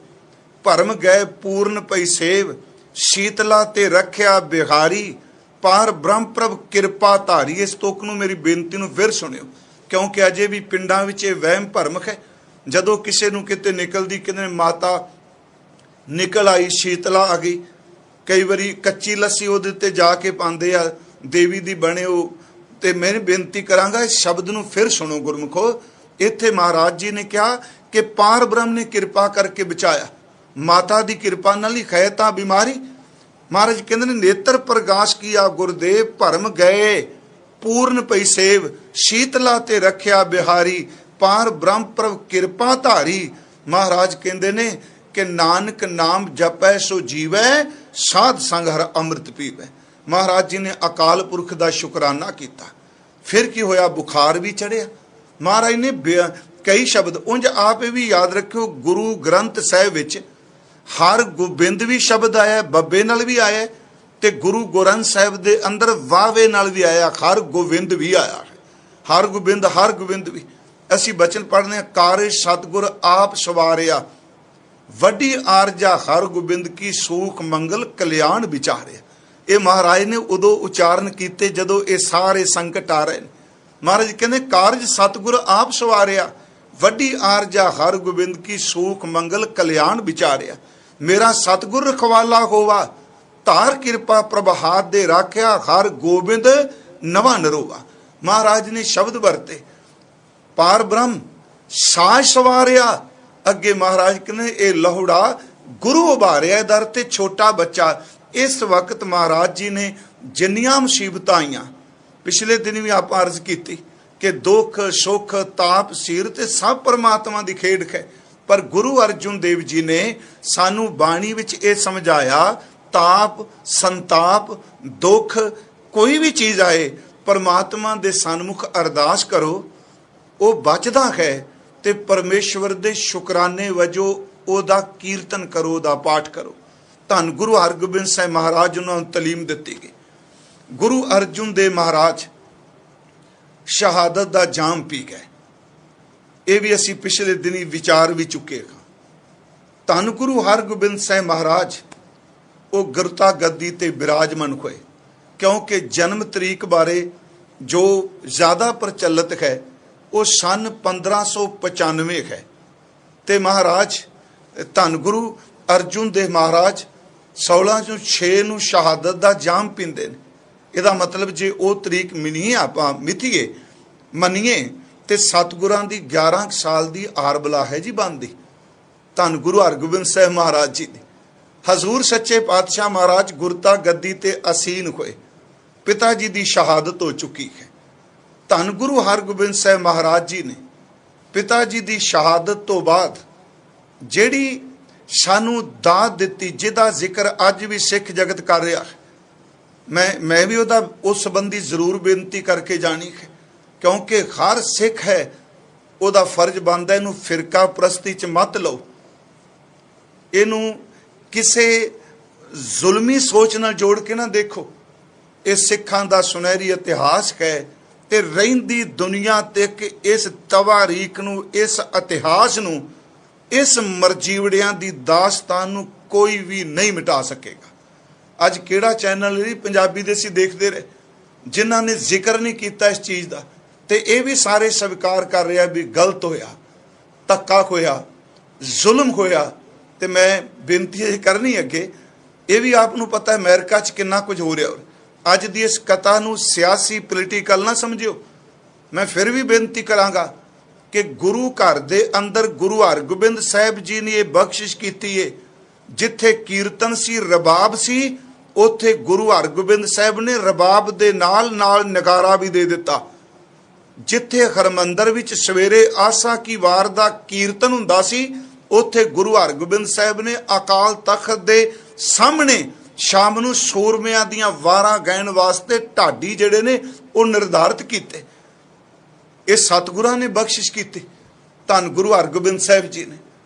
Speaker 1: ਭਰਮ ਗਏ ਪੂਰਨ ਪਈ ਸੇਵ, ਸ਼ੀਤਲਾ ਤੇ ਰੱਖਿਆ ਬਿਹਾਰੀ, ਪਾਰ ਬ੍ਰਹਮ ਪ੍ਰਭ ਕਿਰਪਾ ਧਾਰੀ। ਇਸ ਤੁਕ ਨੂੰ, ਮੇਰੀ ਬੇਨਤੀ ਨੂੰ ਫਿਰ ਸੁਣਿਓ, ਕਿਉਂਕਿ ਅਜੇ ਵੀ ਪਿੰਡਾਂ ਵਿੱਚ ਇਹ ਵਹਿਮ ਭਰਮ ਹੈ। ਜਦੋਂ ਕਿਸੇ ਨੂੰ ਕਿਤੇ ਨਿਕਲਦੀ, ਕਹਿੰਦੇ ਮਾਤਾ ਨਿਕਲ ਆਈ, ਸ਼ੀਤਲਾ ਆ ਗਈ। ਕਈ ਵਾਰੀ ਕੱਚੀ ਲੱਸੀ ਉਹਦੇ ਤੇ ਜਾ ਕੇ ਪਾਉਂਦੇ ਆ, ਦੇਵੀ ਦੀ ਬਣੇ ਉਹ। ਤੇ ਮੈਂ ਬੇਨਤੀ ਕਰਾਂਗਾ ਇਸ ਸ਼ਬਦ ਨੂੰ ਫਿਰ ਸੁਣੋ ਗੁਰਮੁਖੋ। ਇੱਥੇ ਮਹਾਰਾਜ ਜੀ ਨੇ ਕਿਹਾ ਕਿ ਪਾਰ ਬ੍ਰਹਮ ਨੇ ਕਿਰਪਾ ਕਰਕੇ ਬਚਾਇਆ, ਮਾਤਾ ਦੀ ਕਿਰਪਾ ਨਾਲ ਹੀ ਖੈ ਤਾਂ ਬਿਮਾਰੀ। ਮਹਾਰਾਜ ਕਹਿੰਦੇ ਨੇ ਨੇਤਰ ਪ੍ਰਗਾਸ਼ ਕੀਆ ਗੁਰਦੇਵ, ਭਰਮ ਗਏ ਪੂਰਨ ਪਈ ਸੇਵ, ਸ਼ੀਤਲਾ ਤੇ ਰੱਖਿਆ ਬਿਹਾਰੀ, ਪਾਰ ਬ੍ਰਹਮ ਪ੍ਰਭ ਕਿਰਪਾ ਧਾਰੀ। ਮਹਾਰਾਜ ਕਹਿੰਦੇ ਨੇ ਕਿ ਨਾਨਕ ਨਾਮ ਜਪੈ ਸੋ ਜੀਵੈ, ਸਾਧ ਸੰਗ ਹਰ ਅੰਮ੍ਰਿਤ ਪੀਵੈ। ਮਹਾਰਾਜ ਜੀ ਨੇ ਅਕਾਲ ਪੁਰਖ ਦਾ ਸ਼ੁਕਰਾਨਾ ਕੀਤਾ। ਫਿਰ ਕੀ ਹੋਇਆ? ਬੁਖਾਰ ਵੀ ਚੜਿਆ। ਮਹਾਰਾਜ ਨੇ ਕਈ ਸ਼ਬਦ, ਉਂਝ ਆਪ ਇਹ ਵੀ ਯਾਦ ਰੱਖਿਓ, ਗੁਰੂ ਗ੍ਰੰਥ ਸਾਹਿਬ ਵਿੱਚ ਹਰ ਗੋਬਿੰਦ ਵੀ ਸ਼ਬਦ ਆਇਆ, ਬੱਬੇ ਨਾਲ ਵੀ ਆਇਆ, ਤੇ ਗੁਰੂ ਗ੍ਰੰਥ ਸਾਹਿਬ ਦੇ ਅੰਦਰ ਵਾਵੇ ਨਾਲ ਵੀ ਆਇਆ, ਹਰ ਗੋਬਿੰਦ ਵੀ ਆਇਆ। ਹਰ ਗੋਬਿੰਦ ਵੀ। ਅਸੀਂ ਬਚਨ ਪੜ੍ਹਨੇ ਆ, ਕਾਰਜ ਸਤਿਗੁਰ ਆਪ ਸਵਾਰਿਆ, ਵੱਡੀ ਆਰਜਾ ਹਰ ਗੋਬਿੰਦ ਕੀ, ਸੂਖ ਮੰਗਲ ਕਲਿਆਣ ਵਿਚਾਰਿਆ। ਇਹ ਮਹਾਰਾਜ ਨੇ ਉਦੋਂ ਉਚਾਰਨ ਕੀਤੇ ਜਦੋਂ ਇਹ ਸਾਰੇ ਸੰਕਟ ਆ ਰਹੇ ਨੇ। ਮਹਾਰਾਜ ਕਹਿੰਦੇ ਕਾਰਜ ਸਤਿਗੁਰ ਆਪ ਸਵਾਰਿਆ, ਵੱਡੀ ਆਰਜਾ ਹਰ ਗੋਬਿੰਦ ਕੀ, ਸੂਖ ਮੰਗਲ ਕਲਿਆਣ ਵਿਚਾਰਿਆ। ਮੇਰਾ ਸਤਿਗੁਰ ਰਖਵਾਲਾ ਹੋਵਾ, ਧਾਰ ਕਿਰਪਾ ਪ੍ਰਭਾਤ ਦੇ ਰਾਖਿਆ, ਹਰ ਗੋਬਿੰਦ ਨਵਾਂ ਨਰੋਵਾ। ਮਹਾਰਾਜ ਨੇ ਸ਼ਬਦ ਵਰਤੇ, ਪਾਰ ਬ੍ਰਹਮ ਸਾਜ ਸਵਾਰਿਆ। ਅੱਗੇ ਮਹਾਰਾਜ ਕਹਿੰਦੇ ਇਹ ਲਹੁੜਾ ਗੁਰੂ ਉਭਾਰਿਆ ਦਰ ਤੇ ਛੋਟਾ ਬੱਚਾ। ਇਸ ਵਕਤ ਮਹਾਰਾਜ ਜੀ ਨੇ ਜਿੰਨੀਆਂ ਮੁਸੀਬਤਾਂ ਆਈਆਂ, ਪਿਛਲੇ ਦਿਨ ਵੀ ਆਪਾਂ ਅਰਜ਼ ਕੀਤੀ ਕਿ ਦੁੱਖ ਸੁੱਖ ਤਾਪ ਸੀਰ ਤੇ ਸਭ ਪਰਮਾਤਮਾ ਦੀ ਖੇਡ ਹੈ। ਪਰ ਗੁਰੂ ਅਰਜਨ ਦੇਵ ਜੀ ਨੇ ਸਾਨੂੰ ਬਾਣੀ ਵਿੱਚ ਇਹ ਸਮਝਾਇਆ, ਤਾਪ ਸੰਤਾਪ ਦੁੱਖ ਕੋਈ ਵੀ ਚੀਜ਼ ਆਏ, ਪਰਮਾਤਮਾ ਦੇ ਸਨਮੁਖ ਅਰਦਾਸ ਕਰੋ, ਉਹ ਬਚਦਾ ਹੈ। ਤੇ ਪਰਮੇਸ਼ਵਰ ਦੇ ਸ਼ੁਕਰਾਨੇ ਵਜੋਂ ਉਹਦਾ ਕੀਰਤਨ ਕਰੋ, ਉਹਦਾ ਪਾਠ ਕਰੋ। ਧੰਨ ਗੁਰੂ ਹਰਗੋਬਿੰਦ ਸਾਹਿਬ ਮਹਾਰਾਜ ਉਹਨਾਂ ਨੂੰ ਤਾਲੀਮ ਦਿੱਤੀ ਗਈ। ਗੁਰੂ ਅਰਜਨ ਦੇਵ ਮਹਾਰਾਜ ਸ਼ਹਾਦਤ ਦਾ ਜਾਮ ਪੀ ਗਏ। ਇਹ ਵੀ ਅਸੀਂ ਪਿਛਲੇ ਦਿਨੀ ਵਿਚਾਰ ਵੀ ਚੁੱਕੇ ਹਾਂ। ਧੰਨ ਗੁਰੂ ਹਰਗੋਬਿੰਦ ਸਾਹਿਬ ਮਹਾਰਾਜ ਉਹ ਗੁਰਤਾ ਗੱਦੀ ਤੇ ਬਿਰਾਜਮਾਨ ਹੋਏ, ਕਿਉਂਕਿ ਜਨਮ ਤਰੀਕ ਬਾਰੇ ਜੋ ਜ਼ਿਆਦਾ ਪ੍ਰਚਲਿਤ ਹੈ ਉਹ ਸਨ 1595 ਹੈ। ਤੇ ਮਹਾਰਾਜ ਧੰਨ ਗੁਰੂ ਅਰਜਨ ਦੇਵ ਮਹਾਰਾਜ 16/6 ਨੂੰ ਸ਼ਹਾਦਤ ਦਾ ਜਾਮ ਪੀਂਦੇ ਨੇ। ਇਹਦਾ ਮਤਲਬ ਜੇ ਉਹ ਤਰੀਕ ਆਪਾਂ ਮੰਨੀਏ ਤੇ ਸਤਿਗੁਰਾਂ ਦੀ 11 ਸਾਲ ਦੀ ਆਰਬਲਾ ਹੈ ਜੀ ਬਣਦੀ। ਧੰਨ ਗੁਰੂ ਹਰਗੋਬਿੰਦ ਸਾਹਿਬ ਮਹਾਰਾਜ ਜੀ ਦੀ ਹਜ਼ੂਰ ਸੱਚੇ ਪਾਤਸ਼ਾਹ ਮਹਾਰਾਜ ਗੁਰਤਾ ਗੱਦੀ ਤੇ ਅਸੀਨ ਹੋਏ, ਪਿਤਾ ਜੀ ਦੀ ਸ਼ਹਾਦਤ ਹੋ ਚੁੱਕੀ ਹੈ। ਧੰਨ ਗੁਰੂ ਹਰਗੋਬਿੰਦ ਸਾਹਿਬ ਮਹਾਰਾਜ ਜੀ ਨੇ ਪਿਤਾ ਜੀ ਦੀ ਸ਼ਹਾਦਤ ਤੋਂ ਬਾਅਦ ਜਿਹੜੀ ਸਾਨੂੰ ਦਾਤ ਦਿੱਤੀ, ਜਿਹਦਾ ਜ਼ਿਕਰ ਅੱਜ ਵੀ ਸਿੱਖ ਜਗਤ ਕਰ ਰਿਹਾ, ਮੈਂ ਵੀ ਉਹਦਾ ਉਸ ਸੰਬੰਧੀ ਜ਼ਰੂਰ ਬੇਨਤੀ ਕਰਕੇ ਜਾਣੀ ਹੈ, ਕਿਉਂਕਿ ਹਰ ਸਿੱਖ ਹੈ ਉਹਦਾ ਫਰਜ਼ ਬਣਦਾ ਇਹਨੂੰ ਫਿਰਕਾ ਪ੍ਰਸਤੀ 'ਚ ਮਤ ਲਓ, ਇਹਨੂੰ ਕਿਸੇ ਜ਼ੁਲਮੀ ਸੋਚ ਨਾਲ ਜੋੜ ਕੇ ਨਾ ਦੇਖੋ। ਇਹ ਸਿੱਖਾਂ ਦਾ ਸੁਨਹਿਰੀ ਇਤਿਹਾਸ ਹੈ ਤੇ ਰਹਿੰਦੀ ਦੁਨੀਆ ਤੱਕ ਇਸ ਤਵਾਰੀਖ ਨੂੰ, ਇਸ ਇਤਿਹਾਸ ਨੂੰ, ਇਸ ਮਰਜੀਵੜਿਆਂ ਦੀ ਦਾਸਤਾਨ ਨੂੰ ਕੋਈ ਵੀ ਨਹੀਂ ਮਿਟਾ ਸਕੇਗਾ। ਅੱਜ ਕਿਹੜਾ ਚੈਨਲ ਨਹੀਂ ਪੰਜਾਬੀ ਦੇ ਅਸੀਂ ਦੇਖਦੇ ਰਹੇ ਜਿਨ੍ਹਾਂ ਨੇ ਜ਼ਿਕਰ ਨਹੀਂ ਕੀਤਾ ਇਸ ਚੀਜ਼ ਦਾ, ਤੇ ਇਹ ਵੀ ਸਾਰੇ ਸਵੀਕਾਰ ਕਰ ਰਿਹਾ ਵੀ ਗਲਤ ਹੋਇਆ, ਧੱਕਾ ਹੋਇਆ, ਜ਼ੁਲਮ ਹੋਇਆ। ਤੇ ਮੈਂ ਬੇਨਤੀ ਇਹ ਕਰਨੀ ਅੱਗੇ, ਇਹ ਵੀ ਆਪ ਨੂੰ ਪਤਾ ਹੈ ਅਮਰੀਕਾ 'ਚ ਕਿੰਨਾ ਕੁਝ ਹੋ ਰਿਹਾ। ਅੱਜ ਦੀ ਇਸ ਕਥਾ ਨੂੰ ਸਿਆਸੀ ਪੋਲੀਟੀਕਲ ਨਾ ਸਮਝਿਓ। ਮੈਂ ਫਿਰ ਵੀ ਬੇਨਤੀ ਕਰਾਂਗਾ ਕਿ ਗੁਰੂ ਘਰ ਦੇ ਅੰਦਰ ਗੁਰੂ ਹਰਗੋਬਿੰਦ ਸਾਹਿਬ ਜੀ ਨੇ ਇਹ ਬਖਸ਼ਿਸ਼ ਕੀਤੀ ਹੈ, ਜਿੱਥੇ ਕੀਰਤਨ ਸੀ, ਰਬਾਬ ਸੀ, ਉੱਥੇ ਗੁਰੂ ਹਰਗੋਬਿੰਦ ਸਾਹਿਬ ਨੇ ਰਬਾਬ ਦੇ ਨਾਲ ਨਾਲ ਨਗਾਰਾ ਵੀ ਦੇ ਦਿੱਤਾ। ਜਿੱਥੇ ਹਰਮੰਦਰ ਵਿੱਚ ਸਵੇਰੇ ਆਸਾ ਕੀ ਵਾਰ ਦਾ ਕੀਰਤਨ ਹੁੰਦਾ ਸੀ, ਉੱਥੇ ਗੁਰੂ ਹਰਗੋਬਿੰਦ ਸਾਹਿਬ ਨੇ ਅਕਾਲ ਤਖਤ ਦੇ ਸਾਹਮਣੇ ਸ਼ਾਮ ਨੂੰ ਸੂਰਮਿਆਂ ਦੀਆਂ ਵਾਰਾਂ ਗਾਇਣ ਵਾਸਤੇ ਢਾਡੀ ਜਿਹੜੇ ਨੇ ਉਹ ਨਿਰਧਾਰਿਤ ਕੀਤੇ। ਇਹ ਸਤਿਗੁਰਾਂ ਨੇ ਬਖਸ਼ਿਸ਼ ਕੀਤੀ, ਧੰਨ ਗੁਰੂ ਹਰਗੋਬਿੰਦ ਸਾਹਿਬ ਜੀ ਨੇ।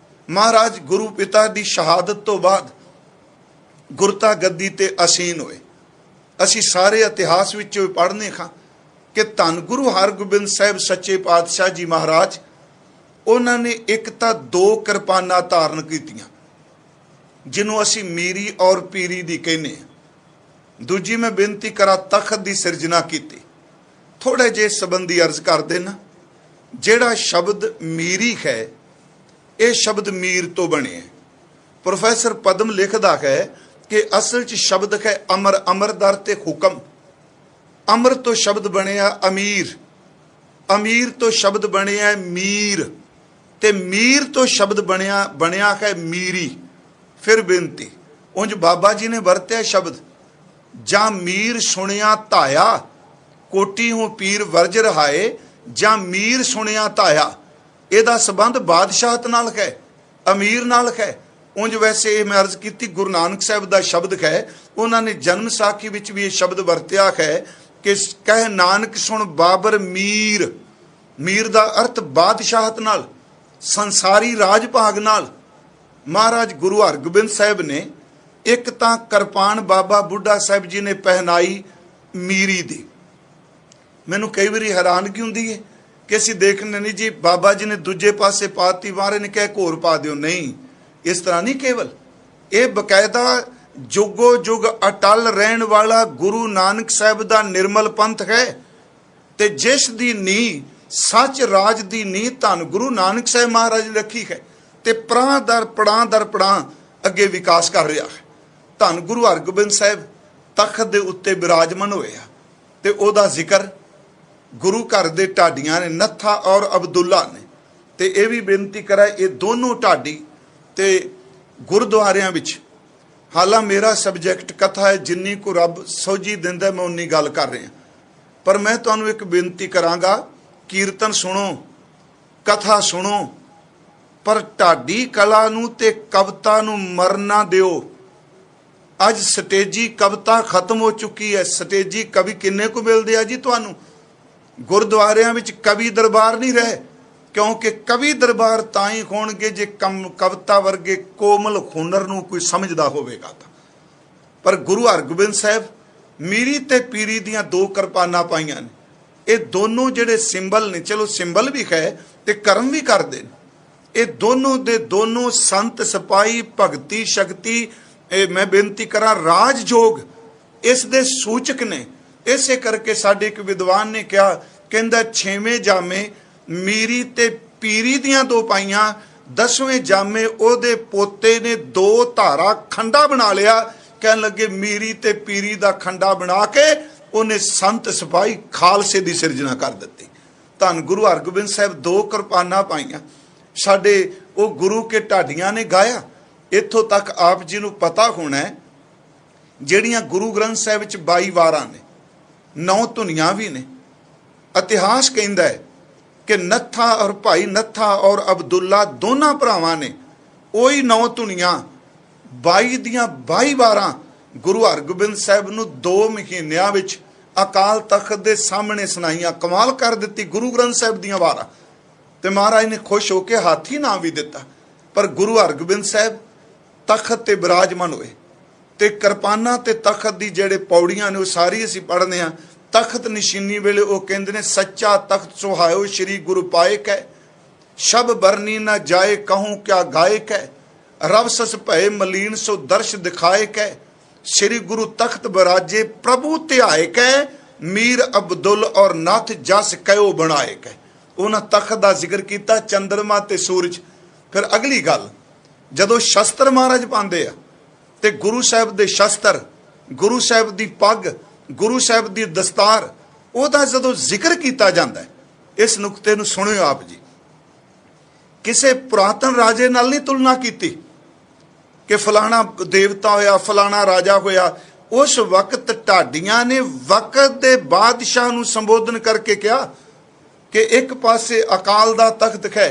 Speaker 1: ਮਹਾਰਾਜ ਗੁਰੂ ਪਿਤਾ ਦੀ ਸ਼ਹਾਦਤ ਤੋਂ ਬਾਅਦ ਗੁਰਤਾ ਗੱਦੀ ਤੇ ਆਸੀਨ ਹੋਏ। ਅਸੀਂ ਸਾਰੇ ਇਤਿਹਾਸ ਵਿੱਚੋਂ ਪੜ੍ਹਨੇ ਹਾਂ ਕਿ ਧੰਨ ਗੁਰੂ ਹਰਗੋਬਿੰਦ ਸਾਹਿਬ ਸੱਚੇ ਪਾਤਸ਼ਾਹ ਜੀ ਮਹਾਰਾਜ, ਉਹਨਾਂ ਨੇ ਇੱਕ ਤਾਂ 2 ਕਿਰਪਾਨਾਂ ਧਾਰਨ ਕੀਤੀਆਂ, ਜਿਹਨੂੰ ਅਸੀਂ ਮੀਰੀ ਔਰ ਪੀਰੀ ਦੀ ਕਹਿੰਦੇ ਹਾਂ। ਦੂਜੀ ਮੈਂ ਬੇਨਤੀ ਕਰਾਂ, ਤਖਤ ਦੀ ਸਿਰਜਣਾ ਕੀਤੀ। ਥੋੜੇ ਜਿਹੇ ਸੰਬੰਧੀ ਅਰਜ਼ ਕਰ ਦੇਣਾ। ਜਿਹੜਾ ਸ਼ਬਦ ਮੀਰੀ ਹੈ, ਇਹ ਸ਼ਬਦ ਮੀਰ ਤੋਂ ਬਣਿਆ। ਪ੍ਰੋਫੈਸਰ ਪਦਮ ਲਿਖਦਾ ਹੈ ਕਿ ਅਸਲ 'ਚ ਸ਼ਬਦ ਹੈ ਅਮਰ, ਅਮਰਦਰ ਤੇ ਹੁਕਮ। ਅਮਰ ਤੋਂ ਸ਼ਬਦ ਬਣਿਆ ਅਮੀਰ, ਅਮੀਰ ਤੋਂ ਸ਼ਬਦ ਬਣਿਆ ਮੀਰ, ਤੇ ਮੀਰ ਤੋਂ ਸ਼ਬਦ ਬਣਿਆ ਹੈ ਮੀਰੀ। ਫਿਰ ਬੇਨਤੀ, ਉਂਝ ਬਾਬਾ ਜੀ ਨੇ ਵਰਤਿਆ ਸ਼ਬਦ, ਜਾਂ ਮੀਰ ਸੁਣਿਆ ਧਾਇਆ, ਕੋਟੀ ਹੂੰ ਪੀਰ ਵਰਜ ਰਹਾਏ, ਜਾਂ ਮੀਰ ਸੁਣਿਆ ਧਾਇਆ। ਇਹਦਾ ਸੰਬੰਧ ਬਾਦਸ਼ਾਹਤ ਨਾਲ ਹੈ, ਅਮੀਰ ਨਾਲ ਹੈ। ਉਂਝ ਵੈਸੇ ਇਹ ਮੈਂ ਅਰਜ਼ ਕੀਤੀ, ਗੁਰੂ ਨਾਨਕ ਸਾਹਿਬ ਦਾ ਸ਼ਬਦ ਹੈ, ਉਹਨਾਂ ਨੇ ਜਨਮ ਸਾਖੀ ਵਿੱਚ ਵੀ ਇਹ ਸ਼ਬਦ ਵਰਤਿਆ ਹੈ ਕਿ ਕਹਿ ਨਾਨਕ ਸੁਣ ਬਾਬਰ ਮੀਰ। ਮੀਰ ਦਾ ਅਰਥ ਬਾਦਸ਼ਾਹਤ ਨਾਲ, ਸੰਸਾਰੀ ਰਾਜ ਭਾਗ ਨਾਲ। ਮਹਾਰਾਜ ਗੁਰੂ ਹਰਗੋਬਿੰਦ ਸਾਹਿਬ ਨੇ ਇੱਕ ਤਾਂ ਕਿਰਪਾਨ ਬਾਬਾ ਬੁੱਢਾ ਸਾਹਿਬ ਜੀ ਨੇ ਪਹਿਨਾਈ ਮੀਰੀ ਦੀ। ਮੈਨੂੰ ਕਈ ਵਾਰੀ ਹੈਰਾਨਗੀ ਹੁੰਦੀ ਹੈ ਕਿ ਅਸੀਂ ਦੇਖਦੇ ਨਹੀਂ ਜੀ, ਬਾਬਾ ਜੀ ਨੇ ਦੂਜੇ ਪਾਸੇ ਪਾਤੀ, ਵਾਰੇ ਨੇ ਕਿਹਾ ਘੋਰ ਪਾ ਦਿਓ। ਨਹੀਂ, ਇਸ ਤਰ੍ਹਾਂ ਨਹੀਂ। ਕੇਵਲ ਇਹ ਬਕਾਇਦਾ ਜੁਗੋ ਜੁਗ ਅਟਲ ਰਹਿਣ ਵਾਲਾ ਗੁਰੂ ਨਾਨਕ ਸਾਹਿਬ ਦਾ ਨਿਰਮਲ ਪੰਥ ਹੈ, ਤੇ ਜਿਸ ਦੀ ਨੀਂਹ ਸੱਚ ਰਾਜ ਦੀ ਨੀਂਹ ਧੰਨ ਗੁਰੂ ਨਾਨਕ ਸਾਹਿਬ ਮਹਾਰਾਜ ਨੇ ਰੱਖੀ ਹੈ, ਤੇ ਪੜਾਂ ਦਰ ਪੜਾਂ ਅੱਗੇ ਵਿਕਾਸ ਕਰ ਰਿਹਾ ਹੈ। ਧੰਨ ਗੁਰੂ ਹਰਗੋਬਿੰਦ ਸਾਹਿਬ ਤਖਤ ਦੇ ਉੱਤੇ ਬਿਰਾਜਮਾਨ ਹੋਏ ਆ, ਤੇ ਉਹਦਾ ਜ਼ਿਕਰ ਗੁਰੂ ਘਰ ਦੇ ਢਾਡੀਆਂ ਨੇ, ਨੱਥਾ ਔਰ ਅਬਦੁੱਲਾ ਨੇ। ਤੇ ਇਹ ਵੀ ਬੇਨਤੀ ਕਰਾਂ, ਇਹ ਦੋਨੋਂ ਢਾਡੀ ਤੇ ਗੁਰਦੁਆਰਿਆਂ ਵਿੱਚ, ਹਾਲਾਂ ਮੇਰਾ ਸਬਜੈਕਟ ਕਥਾ ਹੈ, ਜਿੰਨੀ ਕੋ ਰੱਬ ਸੋਝੀ ਦਿੰਦਾ ਮੈਂ ਉਨੀ ਗੱਲ ਕਰ ਰਿਹਾ, ਪਰ ਮੈਂ ਤੁਹਾਨੂੰ ਇੱਕ ਬੇਨਤੀ ਕਰਾਂਗਾ, ਕੀਰਤਨ ਸੁਣੋ, ਕਥਾ ਸੁਣੋ, ਪਰ ਢਾਡੀ ਕਲਾ ਨੂੰ ਤੇ ਕਵਿਤਾ ਨੂੰ ਮਰਨ ਨਾ ਦਿਓ। ਅੱਜ ਸਟੇਜੀ ਕਵਿਤਾ ਖਤਮ ਹੋ ਚੁੱਕੀ ਹੈ। ਸਟੇਜੀ ਕਵੀ ਕਿੰਨੇ ਕੁ ਮਿਲਦੇ ਆ ਜੀ ਤੁਹਾਨੂੰ? ਗੁਰਦੁਆਰਿਆਂ ਵਿੱਚ ਕਵੀ ਦਰਬਾਰ ਨਹੀਂ ਰਹੇ, ਕਿਉਂਕਿ ਕਵੀ ਦਰਬਾਰ ਤਾਂ ਹੀ ਹੋਣਗੇ ਜੇ ਕਵਿਤਾ ਵਰਗੇ ਕੋਮਲ ਹੁਨਰ ਨੂੰ ਕੋਈ ਸਮਝਦਾ ਹੋਵੇਗਾ ਤਾਂ। ਪਰ ਗੁਰੂ ਹਰਗੋਬਿੰਦ ਸਾਹਿਬ ਮੀਰੀ ਤੇ ਪੀਰੀ ਦੀਆਂ 2 ਕਿਰਪਾਨਾਂ ਪਾਈਆਂ ਨੇ। ਇਹ ਦੋਨੋਂ ਜਿਹੜੇ ਸਿੰਬਲ ਨੇ, ਚਲੋ ਸਿੰਬਲ ਵੀ ਹੈ ਤੇ ਕਰਮ ਵੀ ਕਰਦੇ ਨੇ, ਇਹ ਦੋਨੋਂ ਦੇ ਦੋਨੋਂ ਸੰਤ ਸਿਪਾਹੀ ਭਗਤੀ ਸ਼ਕਤੀ, ਇਹ ਮੈਂ ਬੇਨਤੀ ਕਰਾਂ ਰਾਜ ਜੋਗ, ਇਸ ਦੇ ਸੂਚਕ ਨੇ। ਇਸੇ ਕਰਕੇ ਸਾਡੇ ਇੱਕ ਵਿਦਵਾਨ ਨੇ ਕਿਹਾ, ਕਹਿੰਦਾ 6ਵੇਂ ਜਾਮੇ ਮੀਰੀ ਤੇ ਪੀਰੀ ਦੀਆਂ 2 ਪਾਈਆਂ, 10ਵੇਂ ਜਾਮੇ ਉਹਦੇ ਪੋਤੇ ਨੇ 2 ਧਾਰਾ ਖੰਡਾ ਬਣਾ ਲਿਆ। ਕਹਿਣ ਲੱਗੇ ਮੀਰੀ ਤੇ ਪੀਰੀ ਦਾ ਖੰਡਾ ਬਣਾ ਕੇ ਉਹਨੇ ਸੰਤ ਸਿਪਾਹੀ ਖਾਲਸੇ ਦੀ ਸਿਰਜਣਾ ਕਰ ਦਿੱਤੀ। ਧੰਨ ਗੁਰੂ ਹਰਗੋਬਿੰਦ ਸਾਹਿਬ 2 ਕਿਰਪਾਨਾਂ ਪਾਈਆਂ। ਸਾਡੇ ਉਹ ਗੁਰੂ ਕੇ ਢਾਡੀਆਂ ਨੇ ਗਾਇਆ। ਇੱਥੋਂ ਤੱਕ ਆਪ ਜੀ ਨੂੰ ਪਤਾ ਹੋਣਾ ਹੈ, ਜਿਹੜੀਆਂ ਗੁਰੂ ਗ੍ਰੰਥ ਸਾਹਿਬ ਵਿੱਚ 22 ਵਾਰਾਂ ਨੇ, 9 ਧੁਨੀਆਂ ਵੀ ਨੇ। ਇਤਿਹਾਸ ਕਹਿੰਦਾ ਹੈ ਕਿ ਨੱਥਾ ਔਰ ਭਾਈ ਨੱਥਾ ਔਰ ਅਬਦੁੱਲਾ ਦੋਨਾਂ ਭਰਾਵਾਂ ਨੇ ਉਹੀ 9 ਧੁਨੀਆਂ 22 ਦੀਆਂ 22 ਵਾਰਾਂ ਗੁਰੂ ਹਰਗੋਬਿੰਦ ਸਾਹਿਬ ਨੂੰ 2 ਮਹੀਨਿਆਂ ਵਿੱਚ ਅਕਾਲ ਤਖਤ ਦੇ ਸਾਹਮਣੇ ਸੁਣਾਈਆਂ। ਕਮਾਲ ਕਰ ਦਿੱਤੀ ਗੁਰੂ ਗ੍ਰੰਥ ਸਾਹਿਬ ਦੀਆਂ ਵਾਰਾਂ। ਤੇ ਮਹਾਰਾਜ ਨੇ ਖੁਸ਼ ਹੋ ਕੇ ਹਾਥੀ ਨਾਮ ਵੀ ਦਿੱਤਾ। ਪਰ ਗੁਰੂ ਹਰਗੋਬਿੰਦ ਸਾਹਿਬ ਤਖਤ ਤੇ ਬਿਰਾਜਮਾਨ ਹੋਏ, ਤੇ ਕਿਰਪਾਨਾਂ ਤੇ ਤਖਤ ਦੀ ਜਿਹੜੇ ਪੌੜੀਆਂ ਨੇ ਉਹ ਸਾਰੀ ਅਸੀਂ ਪੜ੍ਹਦੇ ਹਾਂ। ਤਖਤ ਨਿਸ਼ਾਨੀ ਵੇਲੇ ਉਹ ਕਹਿੰਦੇ ਨੇ, ਸੱਚਾ ਤਖਤ ਸੁਹਾਇਓ ਸ਼੍ਰੀ ਗੁਰੂ ਪਾਇਕ ਹੈ, ਸ਼ਬ ਬਰਨੀ ਨਾ ਜਾਏ ਕਹੂੰ ਕਿਆ ਗਾਇਕ ਹੈ, ਰਬ ਸਸ ਭਏ ਮਲੀਨ ਸੋ ਦਰਸ਼ ਦਿਖਾਇਕ ਹੈ, ਸ਼੍ਰੀ ਗੁਰੂ ਤਖਤ ਬਰਾਜੇ ਪ੍ਰਭੂ ਧਿਆਇਕ ਹੈ, ਮੀਰ ਅਬਦੁੱਲ ਔਰ ਨਾਥ ਜਸ ਕਯੋ ਬਣਾਇਕ ਹੈ। ਉਹਨਾਂ ਤਖਤ ਦਾ ਜ਼ਿਕਰ ਕੀਤਾ, ਚੰਦਰਮਾ ਤੇ ਸੂਰਜ। ਫਿਰ ਅਗਲੀ ਗੱਲ, ਜਦੋਂ ਸ਼ਸਤਰ ਮਹਾਰਾਜ ਪਾਉਂਦੇ ਆ ਤੇ ਗੁਰੂ ਸਾਹਿਬ ਦੇ ਸ਼ਸਤਰ, ਗੁਰੂ ਸਾਹਿਬ ਦੀ ਪੱਗ, ਗੁਰੂ ਸਾਹਿਬ ਦੀ ਦਸਤਾਰ, ਉਹਦਾ ਜਦੋਂ ਜ਼ਿਕਰ ਕੀਤਾ ਜਾਂਦਾ ਹੈ, ਇਸ ਨੁਕਤੇ ਨੂੰ ਸੁਣਿਓ ਆਪ ਜੀ। ਕਿਸੇ ਪੁਰਾਤਨ ਰਾਜੇ ਨਾਲ ਨਹੀਂ ਤੁਲਨਾ ਕੀਤੀ ਕਿ ਫਲਾਣਾ ਦੇਵਤਾ ਹੋਇਆ, ਫਲਾਣਾ ਰਾਜਾ ਹੋਇਆ। ਉਸ ਵਕਤ ਢਾਡੀਆਂ ਨੇ ਵਕਤ ਦੇ ਬਾਦਸ਼ਾਹ ਨੂੰ ਸੰਬੋਧਨ ਕਰਕੇ ਕਿਹਾ कि एक पासे अकाल दा तख्त है,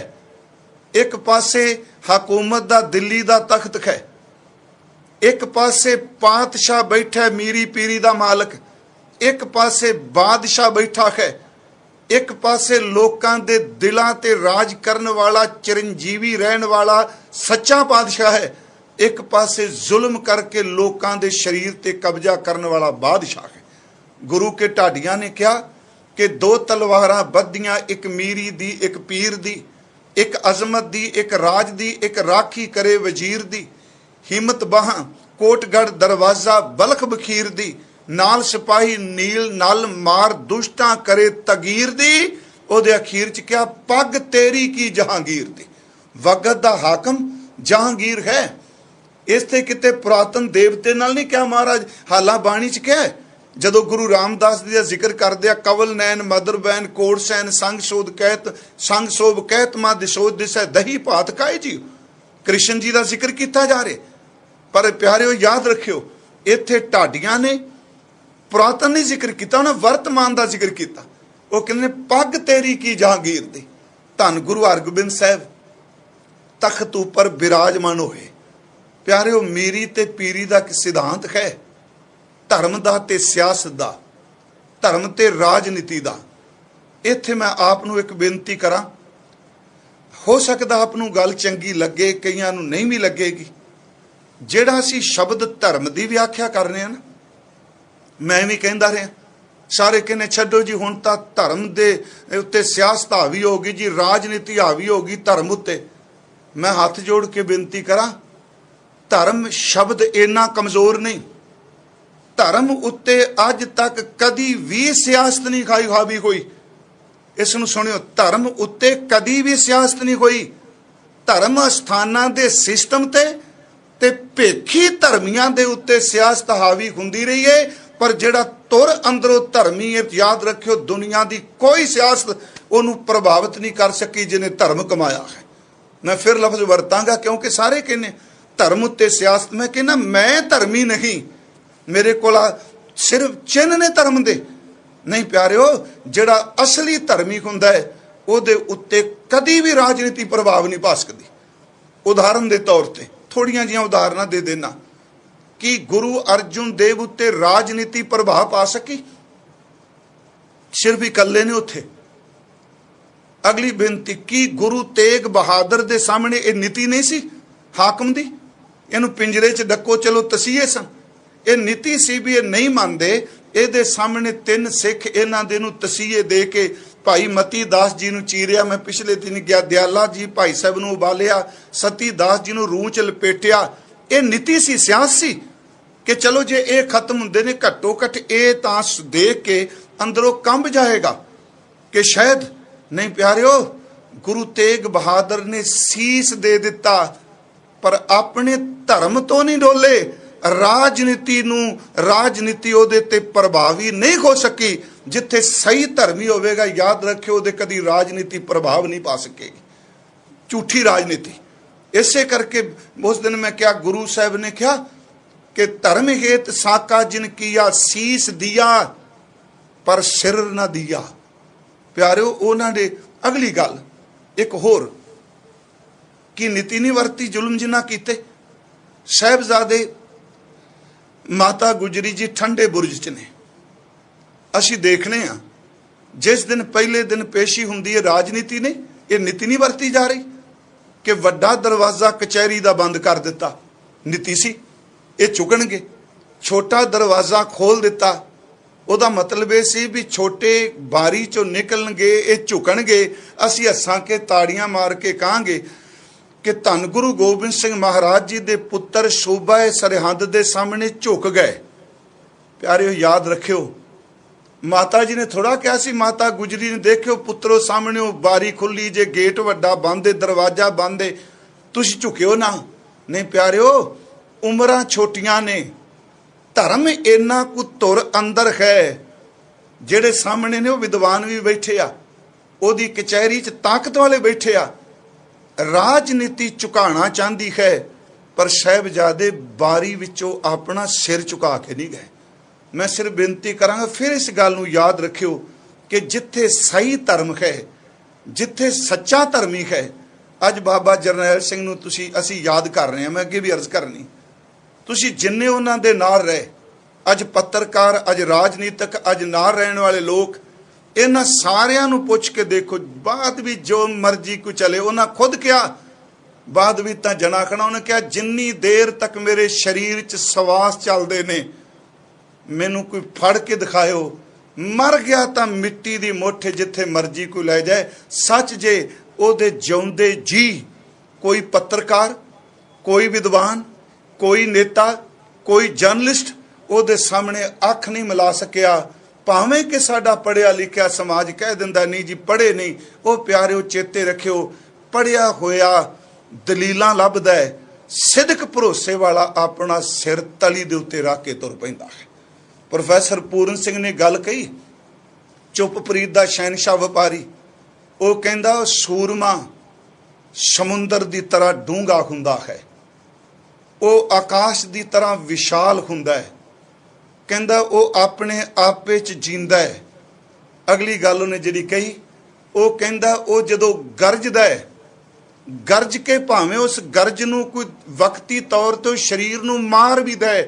Speaker 1: एक पासे हकूमत दा दिल्ली दा तख्त है, एक पासे पातशाह बैठा मीरी पीरी दा मालक, एक पासे बादशाह बैठा है, एक पासे लोकां दे दिलां ते राज करन वाला चिरंजीवी रहन वाला सच्चा बादशाह है, एक पासे जुल्म करके लोकां दे शरीर ते कब्जा करन वाला बादशाह है। गुरु के ढाडियां ने कहा कि दो तलवारां बद्धियां, एक मीरी दी एक पीर दी, एक अजमत दी एक राज दी, एक राखी करे वजीर दी, हिम्मत बाहां कोटगढ़ दरवाजा बलख बखीर दी, नाल सिपाही नील नल मार दुष्टां करे तगीर दी। ओदे अखीर च क्या, पग तेरी की जहांगीर दी। वगत दा हाकम जहांगीर है। इस ते किते पुरातन देवते नाल नहीं क्या महाराज हाला बाणी च क्या है। जदों गुरु रामदास जी का जिक्र करदे आ, कवल नैन मदर बैन कोट सैन संग सोभ कहत मां दिशोद दिसै दही भात खाए जी। कृष्ण जी का जिक्र किया जा रहा। पर प्यारिओ याद रखियो, इत्थे ढाडियां ने पुरातन नहीं जिक्र किया, उन्हें वर्तमान का जिक्र किया। वो कहते पग तेरी की जहांगीर दी। धन गुरु हरगोबिंद साहब तख्त उपर विराजमान होए। प्यारिओ मीरी ते पीरी का सिद्धांत है, धर्म का ते सियासत का, धर्म ते राजनीति का। इत्थे मैं आप नूं एक बेनती करा, हो सकता आप नूं गल चंगी लगे, कईयां नूं नहीं भी लगेगी। जिहड़ा असीं शब्द धर्म की व्याख्या करने हैं ना, मैं भी कहता रहा, सारे कहने छड्डो जी हुण तां धर्म दे उत्ते सियासत हावी होगी जी, राजनीति हावी होगी धर्म उत्ते। मैं हाथ जोड़ के बेनती करा, धर्म शब्द इन्ना कमजोर नहीं। धर्म उत्ते अज तक कदी भी सियासत नहीं खाई हावी होई। इस नूं सुनियो, धर्म उत्ते कदी भी सियासत नहीं होई। धर्म अस्थानां दे सिस्टम ते भेखी धर्मियां दे उत्ते सियासत हावी हुंदी रही है। पर जिहड़ा तुर अंदरों धर्मी है, याद रखियो दुनिया की कोई सियासत उन्होंने प्रभावित नहीं कर सकी जिन्हें धर्म कमाया है। मैं फिर लफ्ज वरतांगा क्योंकि सारे कहने धर्म उत्ते सियासत। मैं कहना मैं धर्मी नहीं, मेरे को सिर्फ चिन्ह ने धर्म दे नहीं। प्यारिओ जिहड़ा असली धर्मी हुंदा है उहदे उत्ते कदी भी राजनीति प्रभाव नहीं पा सकदी। उदाहरण के तौर पर थोड़ियां जिहियां उदाहरणां दे देना कि गुरु अर्जुन देव उत्ते राजनीति प्रभाव पा सकी, सिर्फ इकल्ले ने उत्थे। अगली बेनती कि गुरु तेग बहादुर दे सामने ये नीति नहीं सी हाकम दी, इनू पिंजरे च डको चलो तसीहे सन। ये नीति सी भी ये नहीं मानते, ये सामने तीन सिख इन्हां दे नूं तसीहे दे के भाई मती दास जी नूं चीरिया। मैं पिछले दिन गया, दयाला जी भाई साहब नूं उबालिया, सती दास जी नूं रूह च लपेटिया। ये नीति सी, सियास सी कि चलो जे ये खत्म हुंदे ने घट्टो घट ये तां देख के अंदरों कंब जाएगा कि शायद नहीं। प्यारिओ गुरु तेग बहादुर ने सीस दे दिता पर अपने धर्म तो नहीं डोले। राजनीति उहदे ते प्रभावी नहीं हो सकी। जिथे सही धर्मी होवेगा, याद रखियो उहदे कदी राजनीति प्रभाव नहीं पा सकेगी, झूठी राजनीति। इसे करके उस दिन मैं क्या गुरु साहब ने कहा कि धर्म हेत साका जिन किया, सीस दिया पर सिर न दिया। प्यारिओ उन्होंने अगली गल एक होर की नीति नहीं वरती, जुल्म जिन्ना कीते। साहिबजादे माता गुजरी जी ठंडे बुरज च ने। असी देखने आ जिस दिन पहले दिन पेशी हुंदी है राजनीति ने, यह नीति नहीं वरती जा रही कि वड्डा दरवाजा कचहरी का बंद कर दिता। नीति सी ये चुकणगे, छोटा दरवाजा खोल दिता। ਉਹਦਾ मतलब ये सी भी छोटे बारी चो निकलणगे, ये झुकणगे। असी हसां के ताड़ियां मार के कहांगे कि धन गुरु गोबिंद सिंह महाराज जी दे पुत्र शोभा सरहद दे सामने झुक गए। प्यारिओ याद रखियो, माता जी ने थोड़ा कहा सी, माता गुजरी ने देखियो पुत्रो सामने बारी खुली जे, गेट वड्डा बंद है, दरवाजा बंद है, तुसीं झुकियो ना। नहीं प्यारिओ, उमरां छोटियां ने, धर्म इन्ना कु तुर अंदर है। जेड़े सामने ने वो विद्वान भी बैठे आ, ओदी कचहरी च ताकत वाले बैठे आ। राजनीति झुकाना चाहती है पर साहिबजादे बारी विचों अपना सिर झुका के नहीं गए। मैं सिर्फ बेनती करांगा, फिर इस गल नूं याद रखियो कि जिथे सही धर्म है जिथे सच्चा धर्मी है। अज बाबा जरनैल सिंह नूं तुसीं असीं याद कर रहे हैं, मैं अगे भी अर्ज करनी, तुसीं जिन्ने उन्हां दे नाल रहे, अज पत्रकार, अज राजनीतिक, अज नाल रहने वाले लोग, इन्हां सारियां नूं पुछ के देखो, बाद भी जो मर्जी को चले। उन्हां खुद कहा, बाद भी तां जना खड़ा, उन्हें कहा जिन्नी देर तक मेरे शरीर च सवास चलते ने, मैनू कोई फड़ के दिखाओ, मर गया तो मिट्टी दी मुठ जिथे मर्जी कोई लै जाए। सच जे ओदे जिउंदे जी कोई पत्रकार, कोई विद्वान, कोई नेता, कोई जर्नलिस्ट ओदे सामने अख नहीं मिला सकिया, भावें कि साडा पढ़िया लिखिया समाज कह दिंदा नहीं जी पढ़े नहीं। वो प्यारिओ चेते रखियो, पढ़िया होया दलीलां लभदा है, सिदक भरोसे वाला अपना सिर तली दे उत्ते रख के तुर पैंदा है। प्रोफैसर पूरन सिंह ने गल कही, चुपप्रीत दा शहनशाह व्यापारी, वो कहंदा सूरमा समुंदर दी तरह डूंगा हुंदा है, वो आकाश दी तरह विशाल हुंदा है, कहंदा वो अपने आपे च जींदा है। अगली गल उन्हें जिहड़ी कही, वो कहंदा वो जदों गरजदा है, गरज के भावें उस गरज नूं कोई वक्ती तौर ते शरीर नूं मार भी दे,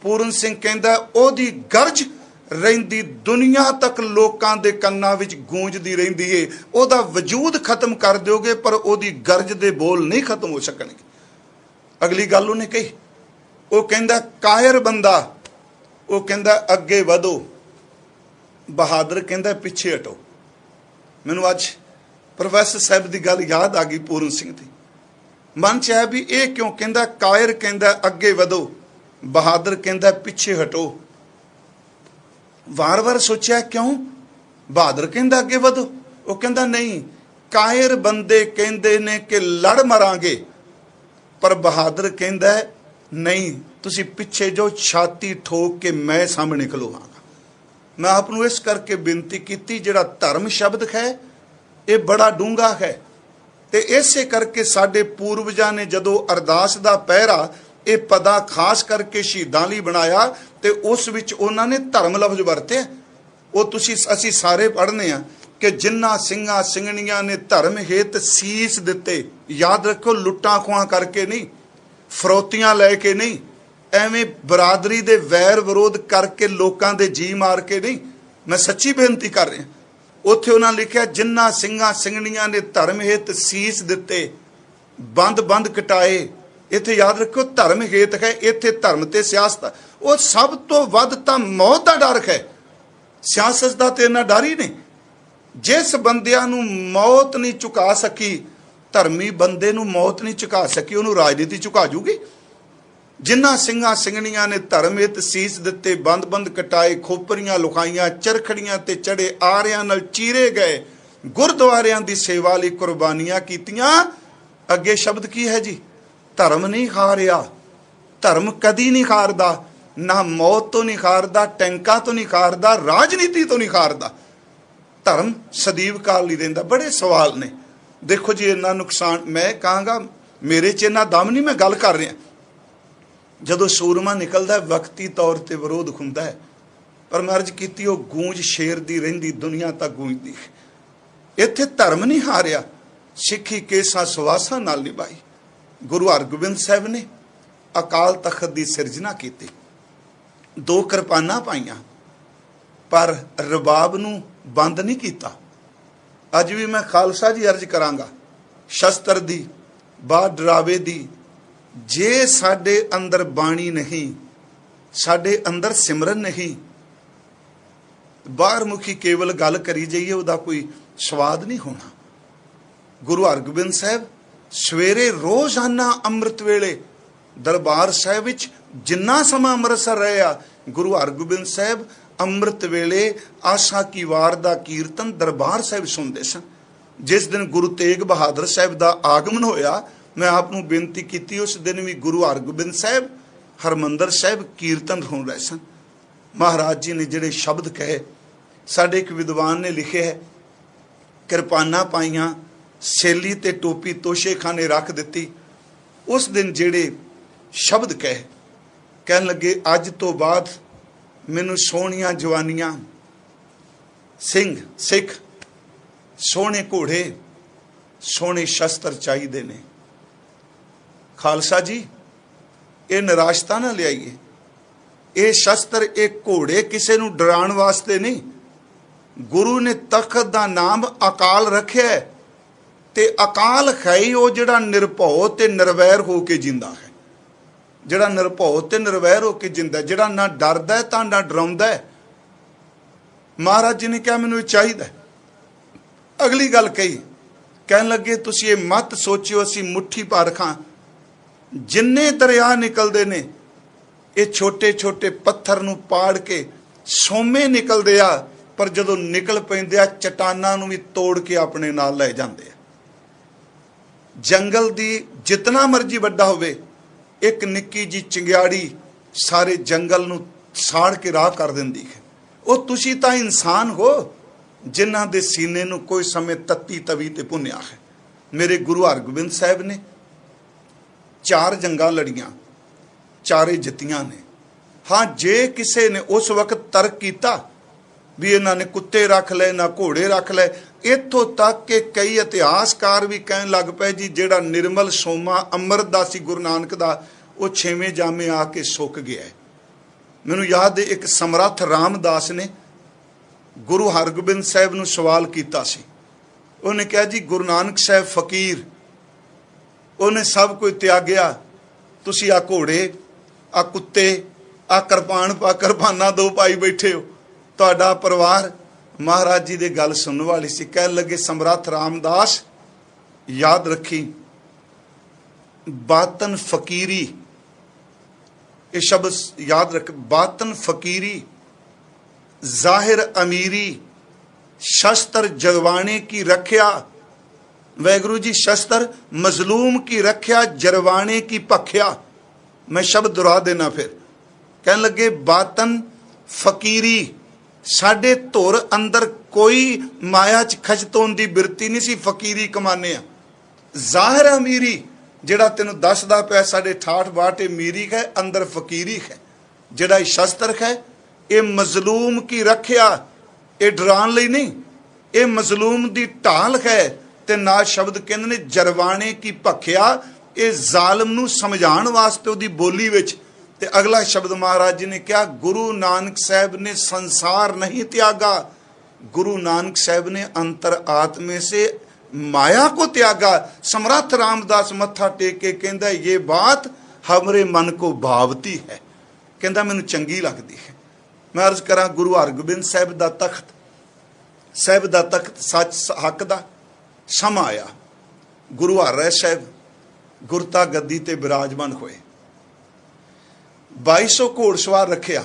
Speaker 1: पूरन सिंह कहंदा ओदी गरज रहिंदी दुनिया तक लोकां दे कन्नां विच गूंजदी रहिंदी है। ओदा वजूद खत्म कर दोगे पर ओदी गरज दे बोल नहीं खत्म हो सकणगे। अगली गल उन्हें कही, वो कहंदा कायर बंदा, वो कहंदा अगे वधो, बहादुर कहंदा पिछे हटो। मैनूं अज प्रोफैसर साहब की गल याद आ गई पूरन सिंह की, मन च है भी ये क्यों कहंदा, कायर कहंदा अगे वधो, बहादुर कहंदा पिछे हटो। वार वार सोचा क्यों, बहादुर कहंदा अगे वधो, वो कहंदा नहीं, कायर बंदे कहंदे ने कि लड़ मरांगे, पर बहादुर कहंदा नहीं तुसी पिछे जो छाती ठोक के मैं सामने खलोवांगा। मैं आपनूं इस करके बेनती की, जिहड़ा धर्म शब्द है ये बड़ा डूंगा है, ते इसे करके साडे पूर्वजां ने जदों अरदास दा पहरा ये पदा खास करके शहीदां लई बनाया, ते उस विच उन्हां ने धर्म लफ्ज वरते। वो तुसी असी सारे पढ़ने आ कि जिन्हां सिंघां सिंघणियां ने धर्म हित सीस दिते, याद रखो लुट्टां खुआं करके नहीं, फरौतियां लैके नहीं, एवें बरादरी दे वैर विरोध करके लोकां दे जी मार के नहीं। मैं सच्ची बेनती कर रहा, उत्थे उन्होंने लिखा जिन्हां सिंघां सिंघणियां ने धर्म हित सीस दिते, बंद बंद कटाए। इत्थे याद रखो धर्म हित है, इत्थे धर्म ते सियासत, वो सब तो वध तां मौत दा डर है, सियासत दा ते इन्ना डर ही नहीं। जिस बंदियां नूं मौत नहीं झुका सकी, धर्मी बंदे नूं मौत नहीं झुका सकी, उन्होंने राजनीति झुका जूगी। जिन्हां सिंघां सिंघणियां ने धर्म हित सीस दिते, बंद बंद कटाए, खोपरियां लुकाइयां, चरखड़ियां ते चढ़े, आरियां नाल चीरे गए, गुरद्वारियां दी सेवा लई कुर्बानियां कीतियां। अगे शब्द की है जी, धर्म नहीं हारिया, धर्म कदी नहीं हारदा, ना मौत तो नहीं हारदा, टैंकां तो नहीं हारदा, राजनीति तो नहीं हारदा, धर्म सਦੀव काल नहीं रहिंदा। बड़े सवाल ने, देखो जी इन्ना नुकसान, मैं कहांगा मेरे च इन्ना दम नहीं, मैं गल कर रहा, जदों सूरमा निकलदा वक्ती तौर ते विरोध हुंदा है, पर मैं अर्ज कीती वो गूंज शेर दी रहिंदी दुनिया तक गूंजदी है। इत्थे धर्म नहीं हारिया, सिੱਖੀ केसां सुवासां नाल निभाई। गुरु हरगोबिंद साहब ने अकाल तख्त की सिरजना की, 2 किरपानां पाईयां, पर रबाब नूं बंद नहीं किया। अज भी मैं खालसा जी अर्ज करांगा, शस्त्र दी बाहर डरावे दी, जे साडे अंदर बाणी नहीं, साडे अंदर सिमरन नहीं, बाहर मुखी केवल गल करी जाइए, उहदा कोई स्वाद नहीं होना। गुरु हरगोबिंद साहब सवेरे रोजाना अमृत वेले दरबार साहिब विच जिन्ना समा अमृतसर रहे आ, गुरु हरगोबिंद साहब अमृत वेले आशा की वार दा कीर्तन दरबार साहिब सुनते सन। जिस दिन गुरु तेग बहादुर साहब का आगमन होया, मैं आपनूं बेनती की, उस दिन भी गुरु हरगोबिंद साहब हरमंदर साहब कीर्तन सुन रहे सन। महाराज जी ने जिहड़े शब्द कहे, साडे एक विद्वान ने लिखे है, किरपानां पाईयां, सैली ते टोपी तोशेखाने रख दिती। उस दिन जिहड़े शब्द कहे, कहन लगे अज तो बाद मैनू सोहणियां जवानियां सिंह सिख सोहने घोड़े सोहने शस्त्र चाहिए ने। खालसा जी ये निराशता ना लियाइए, ये शस्त्र ये घोड़े किसी नूं डराउण वास्ते नहीं। गुरु ने तख्त का नाम अकाल रखिया है, ते अकाल है ही वो जिहड़ा निरभौ ते निर्वैर हो के जिंदा है, जिहड़ा निरभौ ते निर्वैर हो के जिंदा, जिहड़ा ना डरदा है तां ना डराउंदा है। महाराज जी ने कहा मैनूं चाहिए। अगली गल कही, कहन लगे तुसीं ये मत सोचियो असीं मुट्ठी भर खां, जिन्ने दरिया निकलते ने ये छोटे छोटे पत्थर नूं पाड़ के सोमे निकलते आ, पर जदों निकल पैंदे आ चट्टानां नूं भी तोड़ के अपने नाल लै जांदे आ। जंगल दी जितना मर्जी वड्डा होवे, एक निक्की जी चिंगियाड़ी सारे जंगल नूं साड़ के राह कर दिंदी है। वो तुसीं तां इंसान हो जिन्हां दे सीने नूं कोई समय तत्ती तवी ते भुन्निया है। मेरे गुरु हरगोबिंद साहिब ने 4 जंगां लड़ियां, चारे जित्तियां ने। हाँ, जे किसे ने उस वक्त तर्क किया भी इन्हां ने कुत्ते रख ले ना घोड़े रख ले, इत्थों तक कि कई इतिहासकार भी कहन लग पे जी जेड़ा निर्मल सोमा अमरदास सी गुरु नानक दा वो 6वें जामे आके सुक गया है। मैनूं याद है एक समर्थ रामदास ने गुरु हरगोबिंद साहिब नूं सवाल किया सी। उन्हें कहा जी गुरु नानक साहिब फकीर, उन्हें सब कुछ त्यागया, तुसी आ घोड़े आ कुत्ते आ कृपाना 2 पाई बैठे हो, तुहाडा परिवार। महाराज जी दे गल सुनने वाली सी। कह लगे समर्थ रामदास याद रखी, बातन फकीरी, ये शब्द याद रख, बातन फकीरी जाहिर अमीरी, शस्त्र जरवाने की रख्या। वाहिगुरू जी शस्त्र मजलूम की रख्या, जरवाने की पख्या। मैं शब्द दोहरा देना फिर। कहने लगे बातन फकीरी, साडे धुर अंदर कोई माया च खचतों की बिरती नहीं सी, फकीरी कमाने आ। जाहिर अमीरी जिहड़ा तेनों दसदा पिया साडे ठाठ बाट अमीरी है, अंदर फकीरी है। जिहड़ा शस्त्र है ये मजलूम की रख्या, ये डराने लई नहीं, ये मजलूम की ढाल है। ते नाल शब्द कहंदे ने जरवाने की भख्या, ये जालम नूं समझाण वास्ते उहदी बोली विच। ते अगला शब्द महाराज जी ने कहा, गुरु नानक साहब ने संसार नहीं त्यागा, गुरु नानक साहब ने अंतर आत्मे से माया को त्यागा। समर्थ रामदास मत्था टेक के कहंदा ये बात हमरे मन को भावती है, कहंदा मैनूं चंगी लगदी है। मैं अर्ज करा गुरु हरगोबिंद साहब दा तख्त, साहब दा तख्त सच हक दा समा आया। गुरु हर साहब गुरता गद्दी ते विराजमान होए। 2200 घोड़सवार रखिया,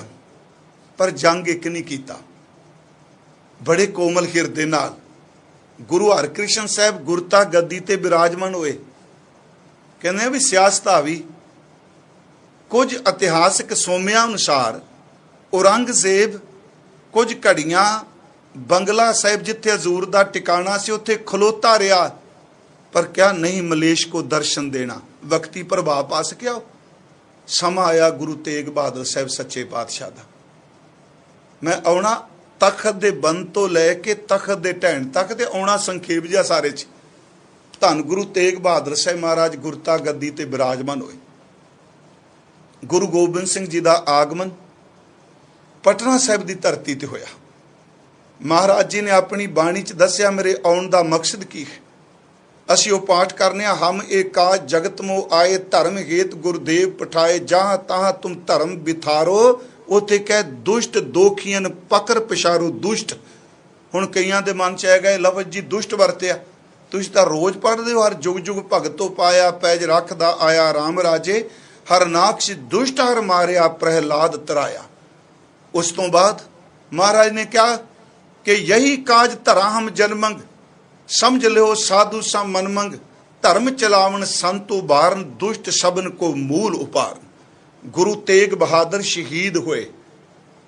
Speaker 1: पर जंग एक नहीं कीता। बड़े कोमल हिरदे नाल गुरु हरकृष्ण साहब गुरता गद्दी ते विराजमान होए। कहने भी सियासत भी कुछ इतिहासक सोमिया अनुसार औरंगजेब कुछ घड़ियां बंगला साहिब जिथे हजूर का टिकाणा से उत्थे खलोता रहा, पर क्या नहीं मलेश को दर्शन देना, वक्ती प्रभाव पा सकिया। समा आया गुरु तेग बहादुर साहब सच्चे पातशाह दा। मैं आउणा तखत दे बंद तो लैके तखत दे ढैण तक ते आउणा संखेप जिहा सारे च। धन गुरु तेग बहादुर साहब महाराज गुरता गद्दी ते विराजमान होए। गुरु गोबिंद सिंह जी का आगमन पटना साहिब की धरती ते होया। महाराज जी ने अपनी बाणी च दस्या मेरे आउण का मकसद की है। असी वो पाठ करने, हम एका जगत मोह आए धर्म हेत गुरुदेव पठाए, जहां तहां तुम धर्म बिथारो, उथे कह दुष्ट दोखियन पकर पछारो दुष्ट। हुण कईयां दे मन च आ गए लफज जी दुष्ट वरतिया, तुसीं तां रोज़ पढ़दे हो, हर जुग जुग भगतो पाया पैज रखदा आया राम राजे, हर नाक्ष दुष्ट हर मारिया प्रहलाद तराया। उस तो बाद महाराज ने कहा कि यही काज धरा हम जनमंग, समझ लो साधु सा मनमंग, धर्म चलावन संत उबारन, दुष्ट सबन को मूल उपारन। गुरु तेग बहादुर शहीद होए,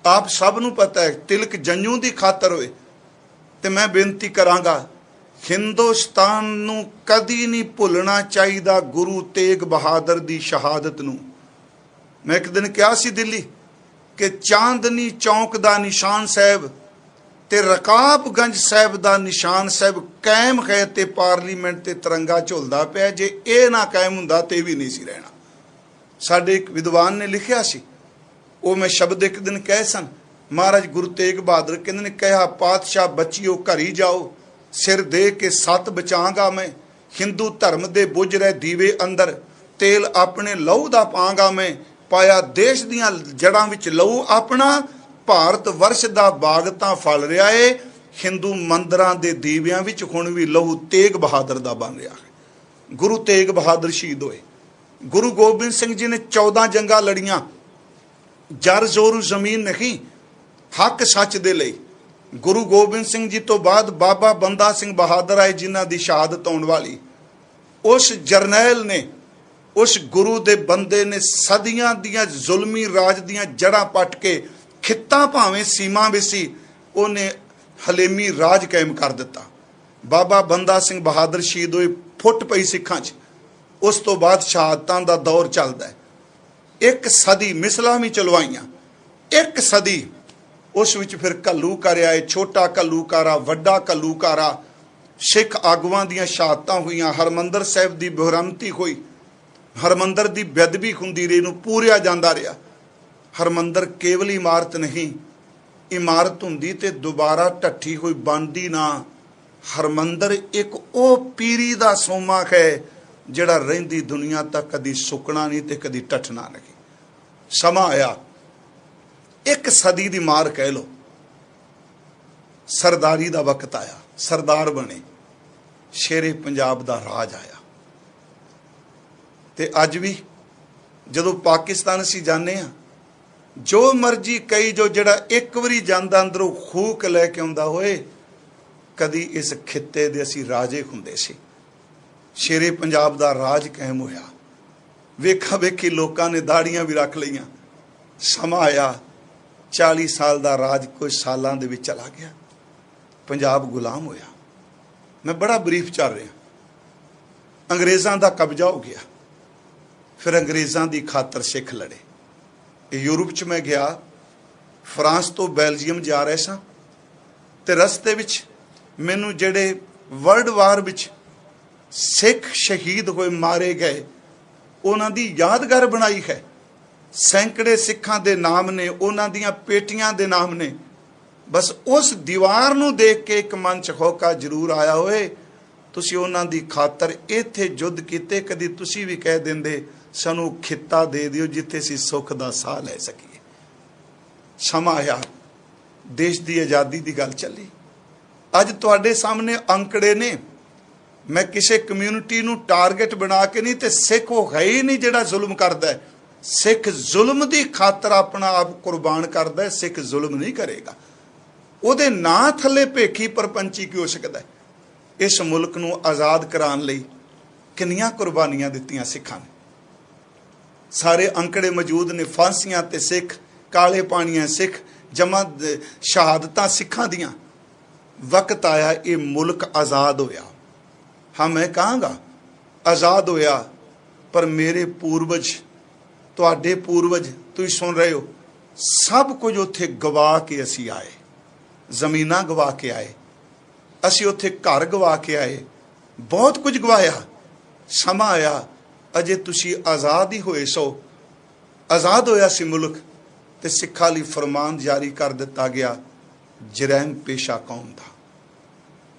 Speaker 1: आप सब नूं पता है तिलक जंजू की खातर होए। ते मैं बेनती करांगा हिंदुस्तान नूं कदी नहीं भुलना चाहिए गुरु तेग बहादुर की शहादत नूं। मैं एक दिन कहा सी दिल्ली कि चांदनी चौक का निशान साहब ਤੇ ਰਕਾਬਗੰਜ ਸਾਹਿਬ ਦਾ ਨਿਸ਼ਾਨ ਸਾਹਿਬ ਕਾਇਮ ਹੈ ਤੇ ਪਾਰਲੀਮੈਂਟ ਤੇ ਤਿਰੰਗਾ ਝੁਲਦਾ ਪਿਆ। ਜੇ ਇਹ ਨਾ ਕਾਇਮ ਹੁੰਦਾ ਤੇ ਵੀ ਨਹੀਂ ਸੀ ਰਹਿਣਾ। ਸਾਡੇ ਇੱਕ ਵਿਦਵਾਨ ਨੇ ਲਿਖਿਆ ਸੀ, ਉਹ ਮੈਂ ਸ਼ਬਦ ਇੱਕ ਦਿਨ ਕਹੇ ਸਨ। ਮਹਾਰਾਜ ਗੁਰੂ ਤੇਗ ਬਹਾਦਰ ਕਹਿੰਦੇ ਨੇ, ਕਿਹਾ ਪਾਤਸ਼ਾਹ ਬੱਚਿਓ ਘਰੀ ਜਾਓ, ਸਿਰ ਦੇ ਕੇ ਸੱਤ ਬਚਾਂਗਾ ਮੈਂ, ਹਿੰਦੂ ਧਰਮ ਦੇ ਬੁਝ ਰਹੇ ਦੀਵੇ ਅੰਦਰ, ਤੇਲ ਆਪਣੇ ਲਹੂ ਦਾ ਪਾਂਗਾ ਮੈਂ, ਪਾਇਆ ਦੇਸ਼ ਦੀਆਂ ਜੜਾਂ ਵਿੱਚ ਲਹੂ ਆਪਣਾ, ਭਾਰਤ ਵਰਸ਼ ਦਾ ਬਾਗ ਤਾਂ ਫਲ ਰਿਹਾ ਏ, ਹਿੰਦੂ ਮੰਦਰਾਂ ਦੇ ਦੀਵਿਆਂ ਵਿੱਚ ਹੁਣ ਵੀ ਲਹੂ ਤੇਗ ਬਹਾਦਰ ਦਾ ਬਣ ਰਿਹਾ ਹੈ। ਗੁਰੂ ਤੇਗ ਬਹਾਦਰ ਸ਼ਹੀਦ ਹੋਏ। ਗੁਰੂ ਗੋਬਿੰਦ ਸਿੰਘ ਜੀ ਨੇ 14 ਜੰਗਾਂ ਲੜੀਆਂ, ਜਰ ਜ਼ੋਰੂ ਜ਼ਮੀਨ ਨਹੀਂ, ਹੱਕ ਸੱਚ ਦੇ ਲਈ। ਗੁਰੂ ਗੋਬਿੰਦ ਸਿੰਘ ਜੀ ਤੋਂ ਬਾਅਦ ਬਾਬਾ ਬੰਦਾ ਸਿੰਘ ਬਹਾਦਰ ਆਏ, ਜਿਨ੍ਹਾਂ ਦੀ ਸ਼ਹਾਦਤ ਹੋਣ ਵਾਲੀ। ਉਸ ਜਰਨੈਲ ਨੇ, ਉਸ ਗੁਰੂ ਦੇ ਬੰਦੇ ਨੇ ਸਦੀਆਂ ਦੀਆਂ ਜ਼ੁਲਮੀ ਰਾਜ ਦੀਆਂ ਜੜ੍ਹਾਂ ਪੱਟ ਕੇ, ਖਿੱਤਾ ਭਾਵੇਂ ਸੀਮਾ ਵੀ ਸੀ, ਉਹਨੇ ਹਲੇਮੀ ਰਾਜ ਕਾਇਮ ਕਰ ਦਿੱਤਾ। ਬਾਬਾ ਬੰਦਾ ਸਿੰਘ ਬਹਾਦਰ ਸ਼ਹੀਦ ਹੋਏ, ਫੁੱਟ ਪਈ ਸਿੱਖਾਂ 'ਚ। ਉਸ ਤੋਂ ਬਾਅਦ ਸ਼ਹਾਦਤਾਂ ਦਾ ਦੌਰ ਚੱਲਦਾ ਹੈ। ਇੱਕ ਸਦੀ ਮਿਸਲਾਂ ਵੀ ਚਲਵਾਈਆਂ, ਇੱਕ ਸਦੀ। ਉਸ ਵਿੱਚ ਫਿਰ ਘੱਲੂਘਾਰਾ ਆਏ, ਛੋਟਾ ਘੱਲੂਘਾਰਾ, ਵੱਡਾ ਘੱਲੂਘਾਰਾ। ਸਿੱਖ ਆਗੂਆਂ ਦੀਆਂ ਸ਼ਹਾਦਤਾਂ ਹੋਈਆਂ। ਹਰਮੰਦਰ ਸਾਹਿਬ ਦੀ ਬੇਰਹਿਮਤੀ ਹੋਈ, ਹਰਮੰਦਰ ਦੀ ਬੇਅਦਬੀ ਹੁੰਦੀ ਰਹੀ, ਨੂੰ ਪੂਰਿਆ ਜਾਂਦਾ ਰਿਹਾ। ਹਰਮੰਦਰ ਕੇਵਲ ਇਮਾਰਤ ਨਹੀਂ, ਇਮਾਰਤ ਹੁੰਦੀ ਤੇ ਦੁਬਾਰਾ ਢੱਠੀ ਹੋਈ ਬਣਦੀ ਨਾ। ਹਰਮੰਦਰ ਇੱਕ ਉਹ ਪੀਰੀ ਦਾ ਸੋਮਾ ਹੈ ਜਿਹੜਾ ਰਹਿੰਦੀ ਦੁਨੀਆ ਤੱਕ ਕਦੀ ਸੁੱਕਣਾ ਨਹੀਂ ਤੇ ਕਦੀ ਟੱਟਣਾ ਨਹੀਂ। ਸਮਾਂ ਆਇਆ, ਇੱਕ ਸਦੀ ਦੀ ਮਾਰ ਕਹਿ ਲੋ, ਸਰਦਾਰੀ ਦਾ ਵਕਤ ਆਇਆ, ਸਰਦਾਰ ਬਣੇ, ਸ਼ੇਰੇ ਪੰਜਾਬ ਦਾ ਰਾਜ ਆਇਆ। ਤੇ ਅੱਜ ਵੀ ਜਦੋਂ ਪਾਕਿਸਤਾਨ ਅਸੀਂ ਜਾਂਦੇ ਹਾਂ, ਜੋ ਮਰਜੀ ਕਈ, ਜੋ ਜਿਹੜਾ ਇੱਕ ਵਾਰੀ ਜਾਂਦਾ ਅੰਦਰੋਂ ਖੂਕ ਲੈ ਕੇ ਆਉਂਦਾ ਹੋਏ, ਕਦੀ ਇਸ ਖਿੱਤੇ ਦੇ ਅਸੀਂ ਰਾਜੇ ਹੁੰਦੇ ਸੀ। ਸ਼ੇਰੇ ਪੰਜਾਬ ਦਾ ਰਾਜ ਕਾਇਮ ਹੋਇਆ। ਵੇਖਾ ਵੇਖੀ ਲੋਕਾਂ ਨੇ ਦਾੜੀਆਂ ਵੀ ਰੱਖ ਲਈਆਂ। ਸਮਾਂ ਆਇਆ, 40 ਸਾਲ ਦਾ ਰਾਜ ਕੁਝ ਸਾਲਾਂ ਦੇ ਵਿੱਚ ਚਲਾ ਗਿਆ। ਪੰਜਾਬ ਗੁਲਾਮ ਹੋਇਆ। ਮੈਂ ਬੜਾ ਬਰੀਫ ਚੱਲ ਰਿਹਾ। ਅੰਗਰੇਜ਼ਾਂ ਦਾ ਕਬਜ਼ਾ ਹੋ ਗਿਆ। ਫਿਰ ਅੰਗਰੇਜ਼ਾਂ ਦੀ ਖਾਤਰ ਸਿੱਖ ਲੜੇ। ਯੂਰਪ 'ਚ ਮੈਂ ਗਿਆ, ਫਰਾਂਸ ਤੋਂ ਬੈਲਜੀਅਮ ਜਾ ਰਿਹਾ ਸਾਂ, ਤੇ ਰਸਤੇ ਵਿੱਚ ਮੈਨੂੰ ਜਿਹੜੇ ਵਰਲਡ ਵਾਰ ਵਿੱਚ ਸਿੱਖ ਸ਼ਹੀਦ ਹੋਏ, ਮਾਰੇ ਗਏ, ਉਹਨਾਂ ਦੀ ਯਾਦਗਾਰ ਬਣਾਈ ਹੈ। ਸੈਂਕੜੇ ਸਿੱਖਾਂ ਦੇ ਨਾਮ ਨੇ, ਉਹਨਾਂ ਦੀਆਂ ਪੇਟੀਆਂ ਦੇ ਨਾਮ ਨੇ। ਬਸ ਉਸ ਦੀਵਾਰ ਨੂੰ ਦੇਖ ਕੇ ਇੱਕ ਮਨ 'ਚ ਹੋਕਾ ਜ਼ਰੂਰ ਆਇਆ ਹੋਏ, ਤੁਸੀਂ ਉਹਨਾਂ ਦੀ ਖਾਤਰ ਇੱਥੇ ਯੁੱਧ ਕੀਤੇ, ਕਦੀ ਤੁਸੀਂ ਵੀ ਕਹਿ ਦਿੰਦੇ ਸਾਨੂੰ ਖਿੱਤਾ ਦੇ ਦਿਓ ਜਿੱਥੇ ਅਸੀਂ ਸੁੱਖ ਦਾ ਸਾਹ ਲੈ ਸਕੀਏ। ਸਮਾਂ ਆਇਆ, ਦੇਸ਼ ਦੀ ਆਜ਼ਾਦੀ ਦੀ ਗੱਲ ਚੱਲੀ। ਅੱਜ ਤੁਹਾਡੇ ਸਾਹਮਣੇ ਅੰਕੜੇ ਨੇ। ਮੈਂ ਕਿਸੇ ਕਮਿਊਨਿਟੀ ਨੂੰ ਟਾਰਗੇਟ ਬਣਾ ਕੇ ਨਹੀਂ, ਤੇ ਸਿੱਖ ਉਹ ਹੈ ਹੀ ਨਹੀਂ ਜਿਹੜਾ ਜ਼ੁਲਮ ਕਰਦਾ ਹੈ। ਸਿੱਖ ਜ਼ੁਲਮ ਦੀ ਖਾਤਰ ਆਪਣਾ ਆਪ ਕੁਰਬਾਨ ਕਰਦਾ ਹੈ, ਸਿੱਖ ਜ਼ੁਲਮ ਨਹੀਂ ਕਰੇਗਾ। ਉਹਦੇ ਨਾਂ ਥੱਲੇ ਭੇਖੀ ਪਰਪੰਚੀ ਕੀ ਹੋ ਸਕਦਾ ਹੈ। ਇਸ ਮੁਲਕ ਨੂੰ ਆਜ਼ਾਦ ਕਰਾਉਣ ਲਈ ਕਿੰਨੀਆਂ ਕੁਰਬਾਨੀਆਂ ਦਿੱਤੀਆਂ ਸਿੱਖਾਂ ਨੇ। ਸਾਰੇ ਅੰਕੜੇ ਮੌਜੂਦ ਨੇ। ਫਾਂਸੀਆਂ ਤੇ ਸਿੱਖ, ਕਾਲੇ ਪਾਣੀਆਂ ਸਿੱਖ, ਜਮਾਂ ਸ਼ਹਾਦਤਾਂ ਸਿੱਖਾਂ ਦੀਆਂ। ਵਕਤ ਆਇਆ, ਇਹ ਮੁਲਕ ਆਜ਼ਾਦ ਹੋਇਆ। ਹਾਂ, ਮੈਂ ਕਹਾਂਗਾ ਆਜ਼ਾਦ ਹੋਇਆ, ਪਰ ਮੇਰੇ ਪੂਰਵਜ, ਤੁਹਾਡੇ ਪੂਰਵਜ, ਤੁਸੀਂ ਸੁਣ ਰਹੇ ਹੋ, ਸਭ ਕੁਝ ਉੱਥੇ ਗਵਾ ਕੇ ਅਸੀਂ ਆਏ। ਜ਼ਮੀਨਾਂ ਗਵਾ ਕੇ ਆਏ, ਅਸੀਂ ਉੱਥੇ ਘਰ ਗਵਾ ਕੇ ਆਏ, ਬਹੁਤ ਕੁਝ ਗਵਾਇਆ। ਸਮਾਂ ਆਇਆ, ਅਜੇ ਤੁਸੀਂ ਆਜ਼ਾਦ ਹੀ ਹੋਏ ਸੋ। ਆਜ਼ਾਦ ਹੋਇਆ ਸੀ ਮੁਲਕ, ਤੇ ਸਿੱਖਾਂ ਲਈ ਫਰਮਾਨ ਜਾਰੀ ਕਰ ਦਿੱਤਾ ਗਿਆ, ਜਰੈਮ ਪੇਸ਼ਾ ਕੌਮ ਦਾ।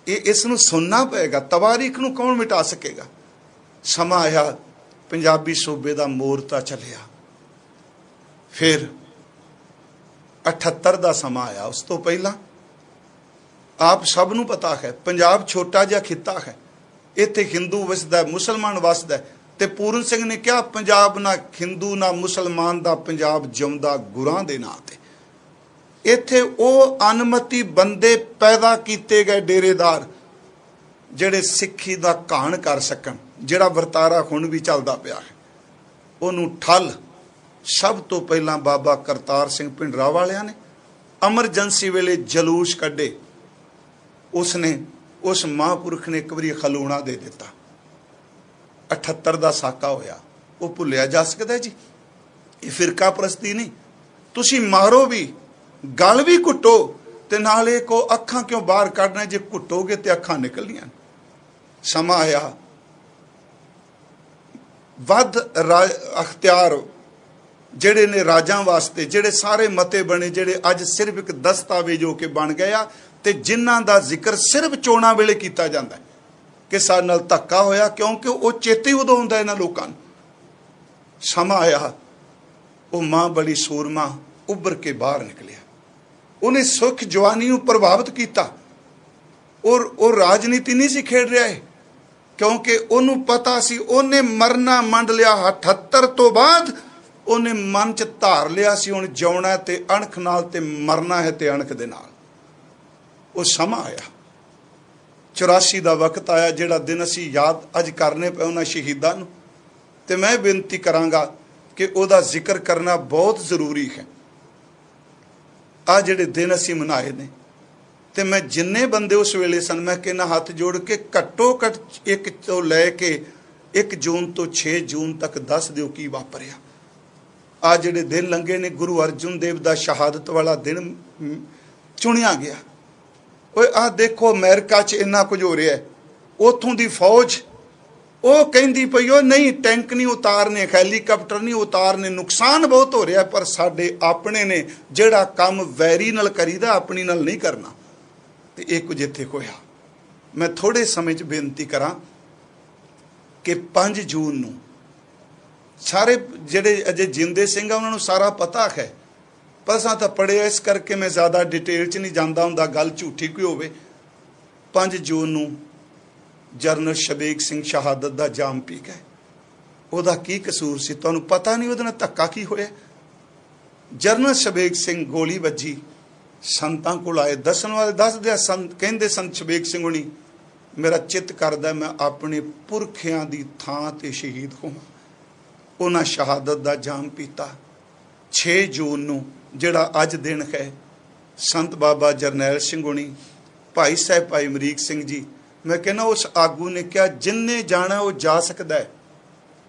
Speaker 1: ਇਸ ਨੂੰ ਸੁਣਨਾ ਪਏਗਾ। ਤਵਾਰੀਖ ਨੂੰ ਕੌਣ ਮਿਟਾ ਸਕੇਗਾ। ਸਮਾਂ ਆਇਆ, ਪੰਜਾਬੀ ਸੂਬੇ ਦਾ ਮੋਰਚਾ ਚੱਲਿਆ। ਫਿਰ 78 ਦਾ ਸਮਾਂ ਆਇਆ। ਉਸ ਤੋਂ ਪਹਿਲਾਂ ਆਪ ਸਭ ਨੂੰ ਪਤਾ ਹੈ, ਪੰਜਾਬ ਛੋਟਾ ਜਿਹਾ ਖਿੱਤਾ ਹੈ। ਇੱਥੇ ਹਿੰਦੂ ਵਸਦਾ, ਮੁਸਲਮਾਨ ਵਸਦਾ। ਤੇ ਪੂਰਨ ਸਿੰਘ ਨੇ ਕਿਹਾ, ਪੰਜਾਬ ਨਾ ਹਿੰਦੂ ਨਾ ਮੁਸਲਮਾਨ ਦਾ ਪੰਜਾਬ ਜਿਉਂਦਾ ਗੁਰਾਂ ਦੇ ਨਾਂ ਤੇ। ਇੱਥੇ ਉਹ ਅਨਮਤੀ ਬੰਦੇ ਪੈਦਾ ਕੀਤੇ ਗਏ, ਡੇਰੇਦਾਰ, ਜਿਹੜੇ ਸਿੱਖੀ ਦਾ ਘਾਣ ਕਰ ਸਕਣ। ਜਿਹੜਾ ਵਰਤਾਰਾ ਹੁਣ ਵੀ ਚੱਲਦਾ ਪਿਆ ਹੈ, ਉਹਨੂੰ ਠੱਲ ਸਭ ਤੋਂ ਪਹਿਲਾਂ ਬਾਬਾ ਕਰਤਾਰ ਸਿੰਘ ਭਿੰਡਰਾਂ ਵਾਲਿਆਂ ਨੇ ਐਮਰਜੈਂਸੀ ਵੇਲੇ ਜਲੂਸ ਕੱਢੇ। ਉਸਨੇ, ਉਸ ਮਹਾਂਪੁਰਖ ਨੇ ਇੱਕ ਵਾਰੀ ਖਲੂਣਾ ਦੇ ਦਿੱਤਾ। 78 ਦਾ ਸਾਕਾ ਹੋਇਆ। ਉਹ ਭੁੱਲਿਆ ਜਾ ਸਕਦਾ ਜੀ? ਇਹ ਫਿਰਕਾ ਪ੍ਰਸਤੀ ਨਹੀਂ। ਤੁਸੀਂ ਮਾਰੋ ਵੀ, ਗਲ ਵੀ ਕੁੱਟੋ, ਤੇ ਨਾਲੇ ਕੋ ਅੱਖਾਂ ਕਿਉਂ ਬਾਹਰ ਕੱਢਣਾ, ਜੇ ਘੁੱਟੋਗੇ ਤੇ ਅੱਖਾਂ ਨਿਕਲਣੀਆਂ। ਸਮਾਂ ਆਇਆ ਵੱਧ ਅਖਤਿਆਰ ਜਿਹੜੇ ਨੇ ਰਾਜਾਂ ਵਾਸਤੇ, ਜਿਹੜੇ ਸਾਰੇ ਮਤੇ ਬਣੇ, ਜਿਹੜੇ ਅੱਜ ਸਿਰਫ ਇੱਕ ਦਸਤਾਵੇਜ਼ ਹੋ ਕੇ ਬਣ ਗਏ ਆ, ਤੇ ਜਿਨ੍ਹਾਂ ਦਾ ਜ਼ਿਕਰ ਸਿਰਫ ਚੋਣਾਂ ਵੇਲੇ ਕੀਤਾ ਜਾਂਦਾ ਕਿ ਸਾਡੇ ਨਾਲ ਧੱਕਾ ਹੋਇਆ, ਕਿਉਂਕਿ ਉਹ ਚੇਤੇ ਉਦੋਂ ਹੁੰਦਾ ਇਹਨਾਂ ਲੋਕਾਂ ਨੂੰ। ਸਮਾਂ ਆਇਆ ਉਹ ਮਾਂ ਬੜੀ ਸੂਰਮਾ ਉੱਭਰ ਕੇ ਬਾਹਰ ਨਿਕਲਿਆ। ਉਹਨੇ ਸੁਖ ਜਵਾਨੀ ਨੂੰ ਪ੍ਰਭਾਵਿਤ ਕੀਤਾ, ਔਰ ਉਹ ਰਾਜਨੀਤੀ ਨਹੀਂ ਸੀ ਖੇਡ ਰਿਹਾ ਹੈ, ਕਿਉਂਕਿ ਉਹਨੂੰ ਪਤਾ ਸੀ ਉਹਨੇ ਮਰਨਾ ਮੰਡ ਲਿਆ। 78 ਤੋਂ ਬਾਅਦ ਉਹਨੇ ਮਨ ਚ ਧਾਰ ਲਿਆ ਸੀ ਹੁਣ ਜਿਉਣਾ ਤੇ ਅਣਖ ਨਾਲ, ਤੇ ਮਰਨਾ ਹੈ ਤੇ ਅਣਖ ਦੇ ਨਾਲ। ਉਹ ਸਮਾਂ ਆਇਆ 84 ਦਾ ਵਕਤ ਆਇਆ, ਜਿਹੜਾ ਦਿਨ ਅਸੀਂ ਯਾਦ ਅੱਜ ਕਰਨੇ ਪਏ ਉਹਨਾਂ ਸ਼ਹੀਦਾਂ ਨੂੰ। ਤੇ ਮੈਂ ਬੇਨਤੀ ਕਰਾਂਗਾ ਕਿ ਉਹਦਾ ਜ਼ਿਕਰ ਕਰਨਾ ਬਹੁਤ ਜ਼ਰੂਰੀ ਹੈ। ਆ ਜਿਹੜੇ ਦਿਨ ਅਸੀਂ ਮਨਾਏ ਨੇ, ਤੇ ਮੈਂ ਜਿੰਨੇ ਬੰਦੇ ਉਸ ਵੇਲੇ ਸਨ, ਮੈਂ ਕਹਿੰਦਾ ਹੱਥ ਜੋੜ ਕੇ ਘੱਟੋ ਘੱਟ 1 ਤੋਂ ਲੈ ਕੇ 1 ਜੂਨ ਤੋਂ 6 ਜੂਨ ਤੱਕ ਦੱਸ ਦਿਓ ਕੀ ਵਾਪਰਿਆ। ਆ ਜਿਹੜੇ ਦਿਨ ਲੰਘੇ ਨੇ, ਗੁਰੂ ਅਰਜਨ ਦੇਵ ਦਾ ਸ਼ਹਾਦਤ ਵਾਲਾ ਦਿਨ ਚੁਣਿਆ ਗਿਆ। ਓਏ ਆ ਦੇਖੋ ਅਮਰੀਕਾ 'ਚ ਇੰਨਾ ਕੁਝ ਹੋ ਰਿਹਾ, ਉੱਥੋਂ ਦੀ ਫੌਜ ਉਹ ਕਹਿੰਦੀ ਪਈ ਉਹ ਨਹੀਂ ਟੈਂਕ ਨਹੀਂ ਉਤਾਰਨੇ, ਹੈਲੀਕਾਪਟਰ ਨਹੀਂ ਉਤਾਰਨੇ, ਨੁਕਸਾਨ ਬਹੁਤ ਹੋ ਰਿਹਾ। ਪਰ ਸਾਡੇ ਆਪਣੇ ਨੇ ਜਿਹੜਾ ਕੰਮ ਵੈਰੀ ਨਾਲ ਕਰੀਦਾ, ਆਪਣੀ ਨਾਲ ਨਹੀਂ ਕਰਨਾ। ਤੇ ਇਹ ਕੁਝ ਇੱਥੇ ਹੋਇਆ। ਮੈਂ ਥੋੜੇ ਸਮੇਂ 'ਚ ਬੇਨਤੀ ਕਰਾਂ ਕਿ 5 ਜੂਨ ਨੂੰ ਸਾਰੇ ਜਿਹੜੇ ਅਜੇ ਜਿੰਦੇ ਸਿੰਘ ਆ ਉਹਨਾਂ ਨੂੰ ਸਾਰਾ ਪਤਾ ਹੈ, ਪਰ ਅਸਾਂ ਤਾਂ ਪੜ੍ਹਿਆ, ਇਸ ਕਰਕੇ ਮੈਂ ਜ਼ਿਆਦਾ ਡਿਟੇਲ 'ਚ ਨਹੀਂ ਜਾਂਦਾ ਹੁੰਦਾ, ਗੱਲ ਝੂਠੀ ਕੋਈ ਹੋਵੇ। 5 ਜੂਨ ਨੂੰ ਜਰਨਲ ਸ਼ਬੀਕ ਸਿੰਘ ਸ਼ਹਾਦਤ ਦਾ ਜਾਮ ਪੀ ਗਏ। ਉਹਦਾ ਕੀ ਕਸੂਰ ਸੀ? ਤੁਹਾਨੂੰ ਪਤਾ ਨਹੀਂ ਉਹਦੇ ਨਾਲ ਧੱਕਾ ਕੀ ਹੋਇਆ? ਜਰਨਲ ਸ਼ਬੀਕ ਸਿੰਘ ਗੋਲੀ ਵੱਜੀ, ਸੰਤਾਂ ਕੋਲ ਆਏ, ਦੱਸਣ ਵਾਲੇ ਦੱਸਦੇ ਆ, ਸੰਤ ਕਹਿੰਦੇ ਸੰਤ ਸ਼ਬੀਕ ਸਿੰਘ ਹੁਣੀ, ਮੇਰਾ ਚਿੱਤ ਕਰਦਾ ਮੈਂ ਆਪਣੇ ਪੁਰਖਿਆਂ ਦੀ ਥਾਂ ਤੇ ਸ਼ਹੀਦ ਹੋਵਾਂ। ਉਹਨਾਂ ਸ਼ਹਾਦਤ ਦਾ ਜਾਮ ਪੀਤਾ। 6 ਜੂਨ ਨੂੰ ਜਿਹੜਾ ਅੱਜ ਦਿਨ ਹੈ, ਸੰਤ ਬਾਬਾ ਜਰਨੈਲ ਸਿੰਘ ਹੁਣੀ, ਭਾਈ ਸਾਹਿਬ ਭਾਈ ਅਮਰੀਕ ਸਿੰਘ ਜੀ, ਮੈਂ ਕਹਿੰਦਾ ਉਸ ਆਗੂ ਨੇ ਕਿਹਾ ਜਿੰਨੇ ਜਾਣਾ ਉਹ ਜਾ ਸਕਦਾ ਹੈ।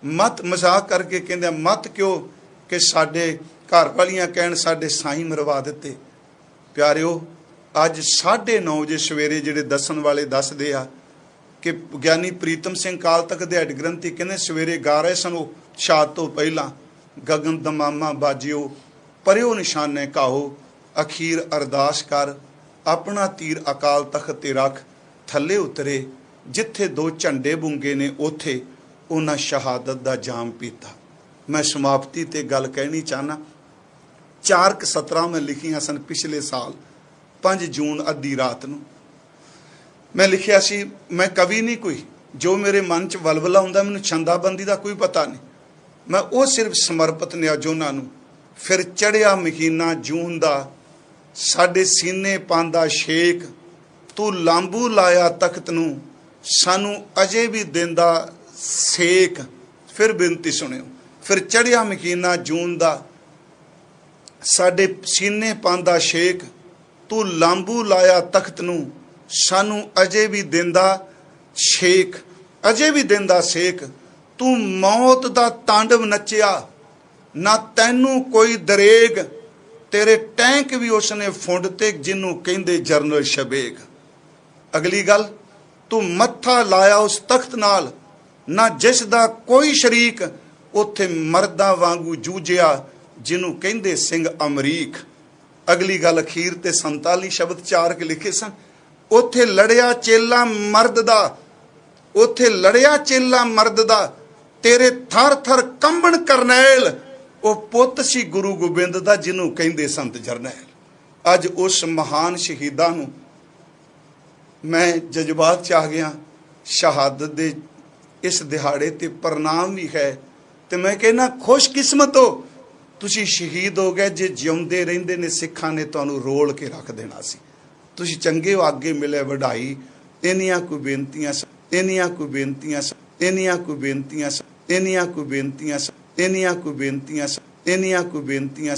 Speaker 1: ਮਤ ਮਜ਼ਾਕ ਕਰਕੇ ਕਹਿੰਦੇ ਮਤ ਕਿਉਂ ਕਿ ਸਾਡੇ ਘਰ ਵਾਲੀਆਂ ਕਹਿਣ ਸਾਡੇ ਸਾਈਂ ਮਰਵਾ ਦਿੱਤੇ। ਪਿਆਰਿਓ ਅੱਜ 9:30 ਵਜੇ ਸਵੇਰੇ ਜਿਹੜੇ ਦੱਸਣ ਵਾਲੇ ਦੱਸਦੇ ਆ ਕਿ ਗਿਆਨੀ ਪ੍ਰੀਤਮ ਸਿੰਘ ਕਾਲ ਤੱਕ ਦੇ ਹੈਡ ਗ੍ਰੰਥੀ ਕਹਿੰਦੇ ਸਵੇਰੇ ਗਾ ਰਹੇ ਸਨ ਉਹ ਸ਼ਹਾਦਤ ਤੋਂ ਪਹਿਲਾਂ, ਗਗਨ ਦਮਾਮਾ ਬਾਜਿਓ ਪਰਿਓ ਨਿਸ਼ਾਨੇ ਕਾਹੋ, ਅਖੀਰ ਅਰਦਾਸ ਕਰ ਆਪਣਾ ਤੀਰ ਅਕਾਲ ਤਖਤ ਤੇ ਰੱਖ, ਥੱਲੇ ਉਤਰੇ ਜਿੱਥੇ 2 ਝੰਡੇ ਬੁੰਗੇ ਨੇ ਉੱਥੇ ਉਹਨਾਂ ਸ਼ਹਾਦਤ ਦਾ ਜਾਮ ਪੀਤਾ। ਮੈਂ ਸਮਾਪਤੀ ਤੇ ਗੱਲ ਕਹਿਣੀ ਚਾਹਨਾ, 4 ਸਤਰਾਂ ਮੈਂ ਲਿਖੀਆਂ ਸਨ ਪਿਛਲੇ ਸਾਲ 5 ਜੂਨ ਅੱਧੀ ਰਾਤ ਨੂੰ। ਮੈਂ ਲਿਖਿਆ ਸੀ, ਮੈਂ ਕਵੀ ਨਹੀਂ ਕੋਈ, ਜੋ ਮੇਰੇ ਮਨ 'ਚ ਵਲਵਲਾ ਹੁੰਦਾ ਮੈਨੂੰ ਛੰਦਾਬੰਦੀ ਦਾ ਕੋਈ ਪਤਾ ਨਹੀਂ, ਮੈਂ ਉਹ ਸਿਰਫ ਸਮਰਪਿਤ ਨੇ ਅੱਜ ਉਹਨਾਂ ਨੂੰ। ਫਿਰ ਚੜਿਆ ਮਹੀਨਾ ਜੂਨ ਦਾ, ਸਾਡੇ ਸੀਨੇ ਪਾਂਦਾ ਛੇਕ, ਤੂੰ ਲਾਂਬੂ ਲਾਇਆ ਤਖਤ ਨੂੰ, ਸਾਨੂੰ ਅਜੇ ਵੀ ਦਿੰਦਾ ਸੇਕ। ਫਿਰ ਬੇਨਤੀ ਸੁਣਿਓ, ਫਿਰ ਚੜਿਆ ਮਹੀਨਾ ਜੂਨ ਦਾ, ਸਾਡੇ ਸੀਨੇ ਪਾਂਦਾ ਛੇਕ, ਤੂੰ ਲਾਂਬੂ ਲਾਇਆ ਤਖਤ ਨੂੰ, ਸਾਨੂੰ ਅਜੇ ਵੀ ਦਿੰਦਾ ਛੇਕ, ਅਜੇ ਵੀ ਦਿੰਦਾ ਸੇਕ। ਤੂੰ ਮੌਤ ਦਾ ਤਾਂਡਵ ਨੱਚਿਆ, ਨਾ ਤੈਨੂੰ ਕੋਈ ਦਰੇਗ, ਤੇਰੇ ਟੈਂਕ ਵੀ ਉਸਨੇ ਫੁੰਡ ਤੇ ਜਿਹਨੂੰ ਕਹਿੰਦੇ ਜਰਨਲ ਸ਼ਬੀਕ। ਅਗਲੀ ਗੱਲ, ਤੂੰ ਮੱਥਾ ਲਾਇਆ ਉਸ ਤਖਤ ਨਾਲ, ਨਾ ਜਿਸ ਦਾ ਕੋਈ ਸ਼ਰੀਕ, ਉੱਥੇ ਮਰਦਾਂ ਵਾਂਗੂ ਜੂਝਿਆ ਜਿਹਨੂੰ ਕਹਿੰਦੇ ਸਿੰਘ ਅਮਰੀਕ। ਅਗਲੀ ਗੱਲ ਅਖੀਰ ਤੇ 47 ਸ਼ਬਦ 4 ਕੇ ਲਿਖੇ ਸਨ, ਉੱਥੇ ਲੜਿਆ ਚੇਲਾ ਮਰਦ ਦਾ, ਉੱਥੇ ਲੜਿਆ ਚੇਲਾ ਮਰਦ ਦਾ, ਤੇਰੇ ਥਰ ਥਰ ਕੰਬਣ ਕਰਨੈਲ, ਉਹ ਪੁੱਤ ਸੀ ਗੁਰੂ ਗੋਬਿੰਦ ਦਾ ਜਿਹਨੂੰ ਕਹਿੰਦੇ ਸੰਤ ਜਰਨੈਲ। ਅੱਜ ਉਸ ਮਹਾਨ ਸ਼ਹੀਦਾਂ ਨੂੰ ਮੈਂ ਜਜ਼ਬਾਤ 'ਚ ਆ ਗਿਆ। ਸ਼ਹਾਦਤ ਦੇ ਇਸ ਦਿਹਾੜੇ ਤੇ ਪ੍ਰਣਾਮ ਵੀ ਹੈ, ਤੇ ਮੈਂ ਕਹਿੰਦਾ ਖੁਸ਼ਕਿਸਮਤ ਹੋ ਤੁਸੀਂ ਸ਼ਹੀਦ ਹੋ ਗਏ। ਜੇ ਜਿਉਂਦੇ ਰਹਿੰਦੇ ਨੇ ਸਿੱਖਾਂ ਨੇ ਤੁਹਾਨੂੰ ਰੋਲ ਕੇ ਰੱਖ ਦੇਣਾ ਸੀ। ਤੁਸੀਂ ਚੰਗੇ ਹੋ, ਅੱਗੇ ਮਿਲੇ ਵਡਾਈ। ਇੰਨੀਆਂ ਕੋਈ ਬੇਨਤੀਆਂ, ਇੰਨੀਆਂ ਕੋਈ ਬੇਨਤੀਆਂ, ਇੰਨੀਆਂ ਕੋਈ ਬੇਨਤੀਆਂ, ਇੰਨੀਆਂ ਕੋਈ ਬੇਨਤੀਆਂ, ਇੰਨੀਆਂ ਕੋਈ ਬੇਨਤੀਆਂ, ਇੰਨੀਆਂ ਕੋਈ ਬੇਨਤੀਆਂ।